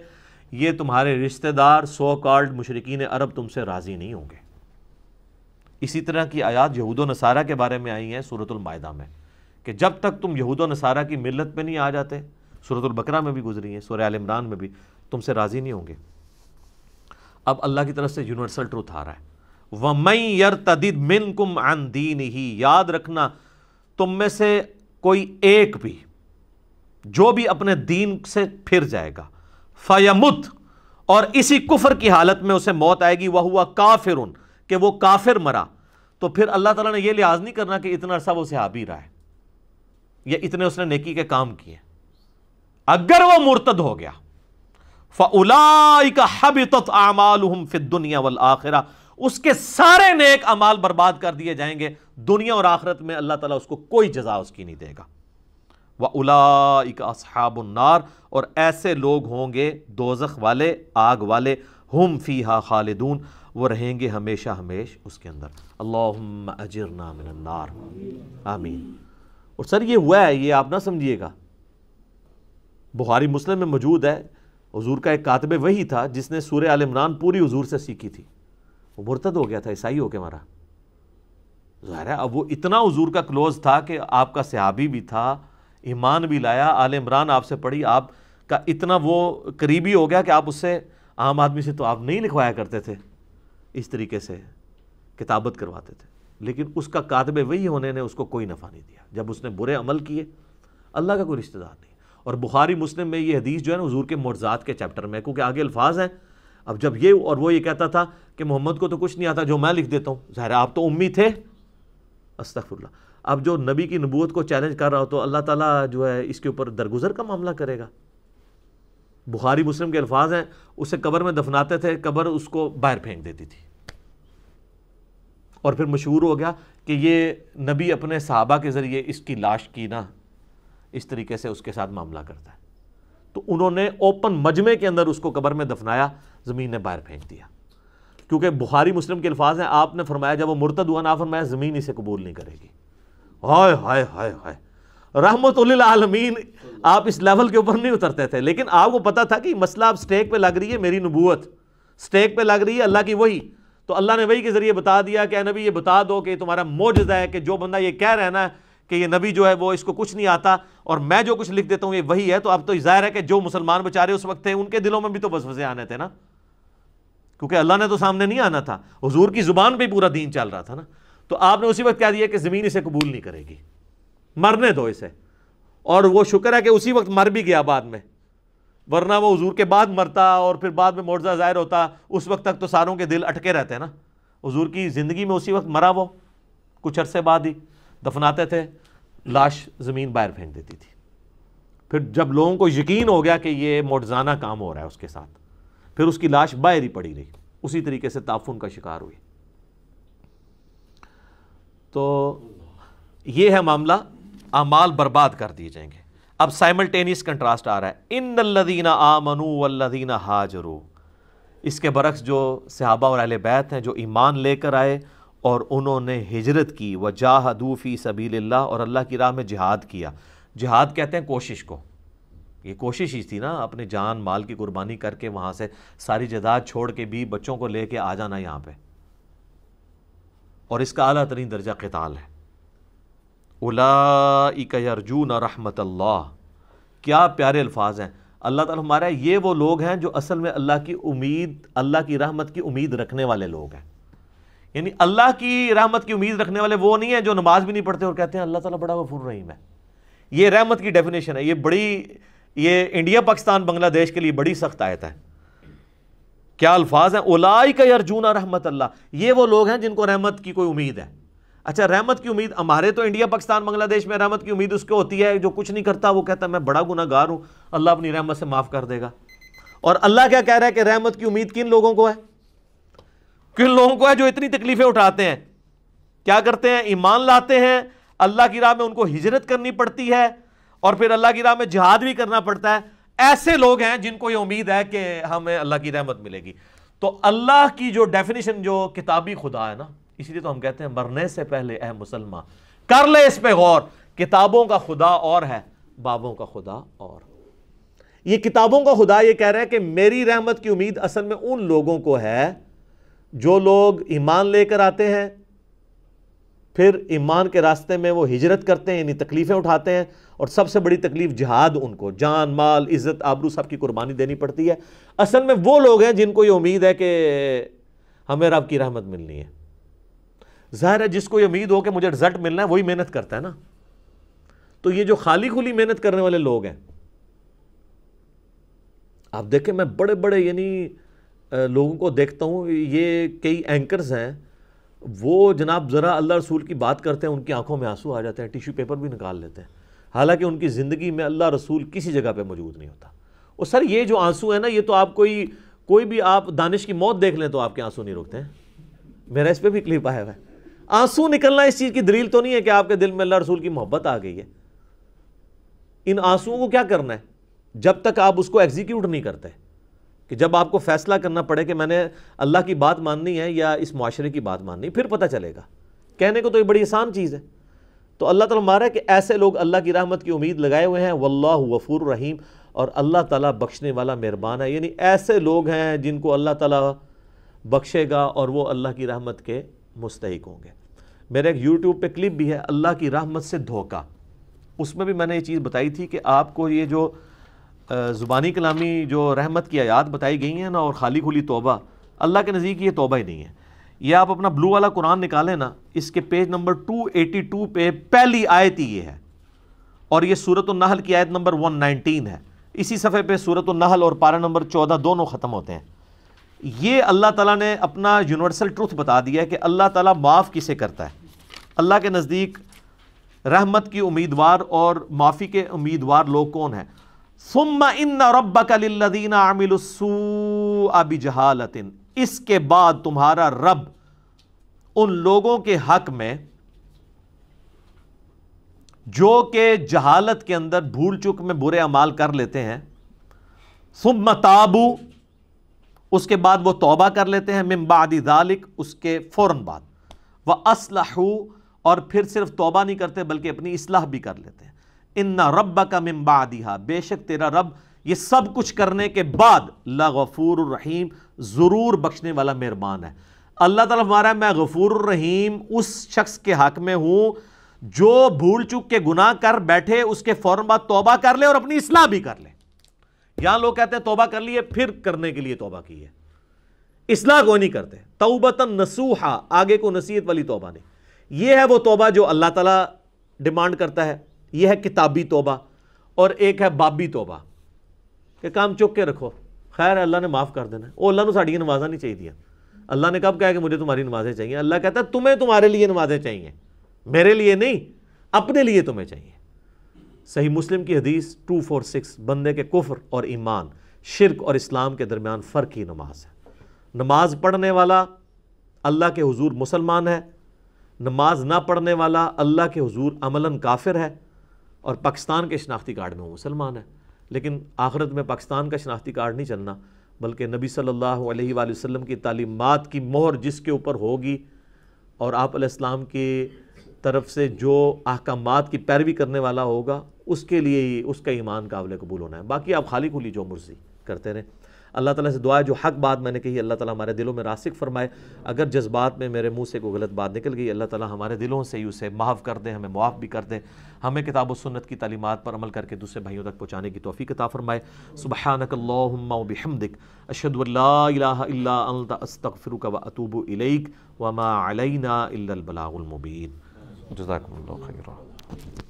یہ تمہارے رشتہ دار سو کالڈ مشرکین عرب تم سے راضی نہیں ہوں گے۔ اسی طرح کی آیات یہود و نصارہ کے بارے میں آئی ہیں سورۃ المائدہ میں، کہ جب تک تم یہود و نصارہ کی ملت پہ نہیں آ جاتے، سورۃ البقرہ میں بھی گزری ہیں، سورہ آل عمران میں بھی، تم سے راضی نہیں ہوں گے۔ اب اللہ کی طرف سے یونیورسل ٹروتھ آ رہا ہے، وَمَن يَرْتَدِدْ مِنْكُمْ عَنْ دِينِهِ، یاد رکھنا تم میں سے کوئی ایک بھی جو بھی اپنے دین سے پھر جائے گا، فَيَمُتْ، اور اسی کفر کی حالت میں اسے موت آئے گی، وَهُوَ كَافِرٌ، کہ وہ کافر مرا، تو پھر اللہ تعالیٰ نے یہ لحاظ نہیں کرنا کہ اتنا عرصہ وہ صحابی رہا ہے یا اتنے اس نے نیکی کے کام کیے۔ اگر وہ مرتد ہو گیا، فَأُولَئِكَ حَبِطَتْ أَعْمَالُهُمْ فِي الدُّنْيَا وَالْآخِرَةِ، اس کے سارے نیک اعمال برباد کر دیے جائیں گے، دنیا اور آخرت میں اللہ تعالیٰ اس کو کوئی جزا اس کی نہیں دے گا۔ وَأُولَئِكَ أَصْحَابُ النَّارِ، اور ایسے لوگ ہوں گے دوزخ والے، آگ والے، ہم فیہا خالدون، وہ رہیں گے ہمیشہ ہمیش اس کے اندر۔ اللہم اجرنا من النار، آمین۔ اور سر یہ ہوا ہے، یہ آپ نہ سمجھیے گا، بخاری مسلم میں موجود ہے، حضور کا ایک کاتب وحی تھا جس نے سورہ آل عمران پوری حضور سے سیکھی تھی، وہ مرتد ہو گیا تھا، عیسائی ہو کے مرا۔ ظاہر ہے اب وہ اتنا حضور کا کلوز تھا کہ آپ کا صحابی بھی تھا، ایمان بھی لایا، آل عمران آپ سے پڑھی، آپ کا اتنا وہ قریبی ہو گیا کہ آپ اس سے، عام آدمی سے تو آپ نہیں لکھوایا کرتے تھے، اس طریقے سے کتابت کرواتے تھے، لیکن اس کا کاتب وحی ہونے نے اس کو کوئی نفع نہیں دیا۔ جب اس نے برے عمل کیے، اللہ کا کوئی رشتہ دار نہیں۔ اور بخاری مسلم میں یہ حدیث جو ہے نا حضور کے معجزات کے چیپٹر میں، کیونکہ آگے الفاظ ہیں، اب جب یہ اور وہ یہ کہتا تھا کہ محمد کو تو کچھ نہیں آتا جو میں لکھ دیتا ہوں، ظاہر آپ تو امی تھے، استغفر اللہ، اب جو نبی کی نبوت کو چیلنج کر رہا ہو تو اللہ تعالیٰ جو ہے اس کے اوپر درگزر کا معاملہ کرے گا۔ بخاری مسلم کے الفاظ ہیں، اسے قبر میں دفناتے تھے، قبر اس کو باہر پھینک دیتی تھی، اور پھر مشہور ہو گیا کہ یہ نبی اپنے صحابہ کے ذریعے اس کی لاش کی نا اس طریقے سے اس کے ساتھ معاملہ کرتا ہے، تو انہوں نے اوپن مجمع کے اندر اس کو قبر میں دفنایا، زمین نے باہر پھینک دیا، کیونکہ بخاری مسلم کے الفاظ ہیں، آپ نے فرمایا جب وہ مرتد ہوا نا، فرمایا زمین اسے قبول نہیں کرے گی۔ ہائے ہائے ہائے ہائے، رحمت للعالمین، آپ اس لیول کے اوپر نہیں اترتے تھے، لیکن آپ کو پتا تھا کہ مسئلہ اب سٹیک پہ لگ رہی ہے، میری نبوت سٹیک پہ لگ رہی ہے، اللہ کی وحی، تو اللہ نے وحی کے ذریعے بتا دیا کہ اے نبی یہ بتا دو کہ تمہارا معجزہ ہے کہ جو بندہ یہ کہہ رہا ہے نا کہ یہ نبی جو ہے وہ اس کو کچھ نہیں آتا اور میں جو کچھ لکھ دیتا ہوں یہ وحی ہے، تو اب تو ظاہر ہے کہ جو مسلمان بیچارے اس وقت تھے ان کے دلوں میں بھی تو وسوسے آنے تھے نا، کیونکہ اللہ نے تو سامنے نہیں آنا تھا، حضور کی زبان پہ پورا دین چل رہا تھا نا، تو آپ نے اسی وقت کہہ دیا کہ زمین اسے قبول نہیں کرے گی، مرنے دو اسے۔ اور وہ شکر ہے کہ اسی وقت مر بھی گیا بعد میں، ورنہ وہ حضور کے بعد مرتا اور پھر بعد میں معجزہ ظاہر ہوتا، اس وقت تک تو ساروں کے دل اٹکے رہتے نا۔ حضور کی زندگی میں اسی وقت مرا، وہ کچھ عرصے بعد ہی دفناتے تھے، لاش زمین باہر پھینک دیتی تھی۔ پھر جب لوگوں کو یقین ہو گیا کہ یہ معجزانہ کام ہو رہا ہے اس کے ساتھ، پھر اس کی لاش باہر ہی پڑی رہی، اسی طریقے سے تعفن کا شکار ہوئی۔ تو یہ ہے معاملہ، اعمال برباد کر دیے جائیں گے۔ اب سائملٹینیس کنٹراسٹ آ رہا ہے، ان الذین آمنوا والذین ہاجروا، اس کے برعکس جو صحابہ اور اہل بیت ہیں جو ایمان لے کر آئے اور انہوں نے ہجرت کی، وجاہدوا فی سبیل اللہ، اور اللہ کی راہ میں جہاد کیا۔ جہاد کہتے ہیں کوشش کو، یہ کوشش ہی تھی نا، اپنے جان مال کی قربانی کر کے وہاں سے ساری جائیداد چھوڑ کے بھی بچوں کو لے کے آ جانا یہاں پہ، اور اس کا اعلیٰ ترین درجہ قتال ہے۔ اولئک یرجون رحمت اللہ، کیا پیارے الفاظ ہیں، اللہ تعالیٰ ہمارا یہ وہ لوگ ہیں جو اصل میں اللہ کی امید، اللہ کی رحمت کی امید رکھنے والے لوگ ہیں۔ یعنی اللہ کی رحمت کی امید رکھنے والے وہ نہیں ہیں جو نماز بھی نہیں پڑھتے اور کہتے ہیں اللہ تعالیٰ بڑا غفور رحیم ہے۔ یہ رحمت کی ڈیفینیشن ہے، یہ انڈیا پاکستان بنگلہ دیش کے لیے بڑی سخت آیت ہے۔ کیا الفاظ ہیں، اولئک یرجون رحمت اللہ، یہ وہ لوگ ہیں جن کو رحمت کی کوئی امید ہے۔ اچھا رحمت کی امید ہمارے تو انڈیا پاکستان بنگلہ دیش میں رحمت کی امید اس کو ہوتی ہے جو کچھ نہیں کرتا، وہ کہتا ہے میں بڑا گناہ گار ہوں، اللہ اپنی رحمت سے معاف کر دے گا۔ اور اللہ کیا کہہ رہا ہے کہ رحمت کی امید کن لوگوں کو ہے؟ کن لوگوں کو ہے جو اتنی تکلیفیں اٹھاتے ہیں، کیا کرتے ہیں، ایمان لاتے ہیں، اللہ کی راہ میں ان کو ہجرت کرنی پڑتی ہے اور پھر اللہ کی راہ میں جہاد بھی کرنا پڑتا ہے۔ ایسے لوگ ہیں جن کو یہ امید ہے کہ ہمیں اللہ کی رحمت ملے گی۔ تو اللہ کی جو ڈیفینیشن جو کتابی خدا ہے نا، اسی لیے تو ہم کہتے ہیں مرنے سے پہلے اے مسلمان کر لے اس پہ غور، کتابوں کا خدا اور ہے، بابوں کا خدا اور۔ یہ کتابوں کا خدا یہ کہہ رہا ہے کہ میری رحمت کی امید اصل میں ان لوگوں کو ہے جو لوگ ایمان لے کر آتے ہیں، پھر ایمان کے راستے میں وہ ہجرت کرتے ہیں، یعنی تکلیفیں اٹھاتے ہیں، اور سب سے بڑی تکلیف جہاد، ان کو جان مال عزت آبرو سب کی قربانی دینی پڑتی ہے۔ اصل میں وہ لوگ ہیں جن کو یہ امید ہے کہ ہمیں رب کی رحمت ملنی ہے۔ ظاہر ہے جس کو یہ امید ہو کہ مجھے رزلٹ ملنا ہے وہی محنت کرتا ہے نا۔ تو یہ جو خالی کھلی محنت کرنے والے لوگ ہیں، آپ دیکھیں میں بڑے بڑے یعنی لوگوں کو دیکھتا ہوں، یہ کئی اینکرز ہیں، وہ جناب ذرا اللہ رسول کی بات کرتے ہیں ان کی آنکھوں میں آنسو آ جاتے ہیں، ٹیشو پیپر بھی نکال لیتے ہیں، حالانکہ ان کی زندگی میں اللہ رسول کسی جگہ پہ موجود نہیں ہوتا۔ اور سر یہ جو آنسو ہے نا، یہ تو آپ کوئی بھی آپ دانش کی موت دیکھ لیں تو آپ کے آنسو نہیں رکتے ہیں۔ میرا اس پہ بھی کلپ آیا ہوا ہے۔ آنسو نکلنا اس چیز کی دلیل تو نہیں ہے کہ آپ کے دل میں اللہ رسول کی محبت آ گئی ہے۔ ان آنسوؤں کو کیا کرنا ہے جب تک آپ اس کو ایگزیکیوٹ نہیں کرتے، کہ جب آپ کو فیصلہ کرنا پڑے کہ میں نے اللہ کی بات ماننی ہے یا اس معاشرے کی بات ماننی، پھر پتہ چلے گا۔ کہنے کو تو یہ بڑی آسان چیز ہے۔ تو اللہ تعالیٰ مارا ہے کہ ایسے لوگ اللہ کی رحمت کی امید لگائے ہوئے ہیں، واللہ غفور رحیم، اور اللہ تعالیٰ بخشنے والا مہربان ہے۔ یعنی ایسے لوگ ہیں جن کو اللہ تعالیٰ بخشے گا اور وہ اللہ کی رحمت کے مستحق ہوں گے۔ میرے ایک یوٹیوب پہ کلپ بھی ہے، اللہ کی رحمت سے دھوکہ، اس میں بھی میں نے یہ چیز بتائی تھی کہ آپ کو یہ جو زبانی کلامی جو رحمت کی آیات بتائی گئی ہیں نا، اور خالی کھلی توبہ، اللہ کے نزدیک یہ توبہ ہی نہیں ہے۔ یہ آپ اپنا بلو والا قرآن نکالیں نا، اس کے پیج نمبر 282 پہ پہلی آیت ہی یہ ہے، اور یہ سورۃ النحل کی آیت نمبر 119 ہے۔ اسی صفحے پہ سورۃ النحل اور پارہ نمبر 14 دونوں ختم ہوتے ہیں۔ یہ اللہ تعالیٰ نے اپنا یونیورسل ٹروتھ بتا دیا ہے کہ اللہ تعالیٰ معاف کسے کرتا ہے۔ اللہ کے نزدیک رحمت کی امیدوار اور معافی کے امیدوار لوگ کون ہیں؟ ثم ان ربک للذین عملوا السوء بجہالۃ، اس کے بعد تمہارا رب ان لوگوں کے حق میں جو کہ جہالت کے اندر بھول چک میں برے اعمال کر لیتے ہیں، ثم تابوا، اس کے بعد وہ توبہ کر لیتے ہیں، من بعد ذلک، اس کے فوراً بعد، واصلحوا، اور پھر صرف توبہ نہیں کرتے بلکہ اپنی اصلاح بھی کر لیتے ہیں۔ ان ربک من بعدھا، بے شک تیرا رب یہ سب کچھ کرنے کے بعد لغفور الرحیم، ضرور بخشنے والا مہربان ہے۔ اللہ تعالیٰ ہمارا میں غفور الرحیم اس شخص کے حق میں ہوں جو بھول چک کے گناہ کر بیٹھے، اس کے فوراً بعد توبہ کر لے اور اپنی اصلاح بھی کر لے۔ یہاں لوگ کہتے ہیں توبہ کر لیے پھر کرنے کے لیے توبہ کی ہے، اصلاح کوئی نہیں کرتے۔ توبۃ نصوحا، آگے کو نصیحت والی توبہ نہیں۔ یہ ہے وہ توبہ جو اللہ تعالیٰ ڈیمانڈ کرتا ہے، یہ ہے کتابی توبہ، اور ایک ہے بابی توبہ کہ کام چک کے رکھو، خیر ہے اللہ نے معاف کر دینا ہے۔ وہ اللہ نے ساڑی نمازاں نہیں چاہیے دیا، اللہ نے کب کہا کہ مجھے تمہاری نمازیں چاہیے؟ اللہ کہتا ہے تمہیں تمہارے لیے نمازیں چاہیے، میرے لیے نہیں، اپنے لیے تمہیں چاہیے۔ صحیح مسلم کی حدیث 246، بندے کے کفر اور ایمان، شرک اور اسلام کے درمیان فرق ہی نماز ہے۔ نماز پڑھنے والا اللہ کے حضور مسلمان ہے، نماز نہ پڑھنے والا اللہ کے حضور عملاً کافر ہے، اور پاکستان کے شناختی کارڈ میں وہ مسلمان ہے۔ لیکن آخرت میں پاکستان کا شناختی کارڈ نہیں چلنا، بلکہ نبی صلی اللہ علیہ وآلہ وسلم کی تعلیمات کی مہر جس کے اوپر ہوگی، اور آپ علیہ السلام کی طرف سے جو احکامات کی پیروی کرنے والا ہوگا، اس کے لیے ہی اس کا ایمان قابل قبول ہونا ہے۔ باقی آپ خالی کھلی جو مرضی کرتے رہیں۔ اللہ تعالیٰ سے دعا ہے جو حق بات میں نے کہی اللہ تعالیٰ ہمارے دلوں میں راسخ فرمائے، اگر جذبات میں میرے منہ سے کوئی غلط بات نکل گئی اللہ تعالیٰ ہمارے دلوں سے ہی اسے معاف کر دیں، ہمیں معاف بھی کر دیں، ہمیں کتاب و سنت کی تعلیمات پر عمل کر کے دوسرے بھائیوں تک پہنچانے کی توفیق عطا فرمائے۔ سبحانک اللہم و بحمدک، اشہد ان لا الہ الا انت، استغفرک و اتوب الیک، وما علینا الا البلاغ المبین۔ جزاکم اللہ خیرا۔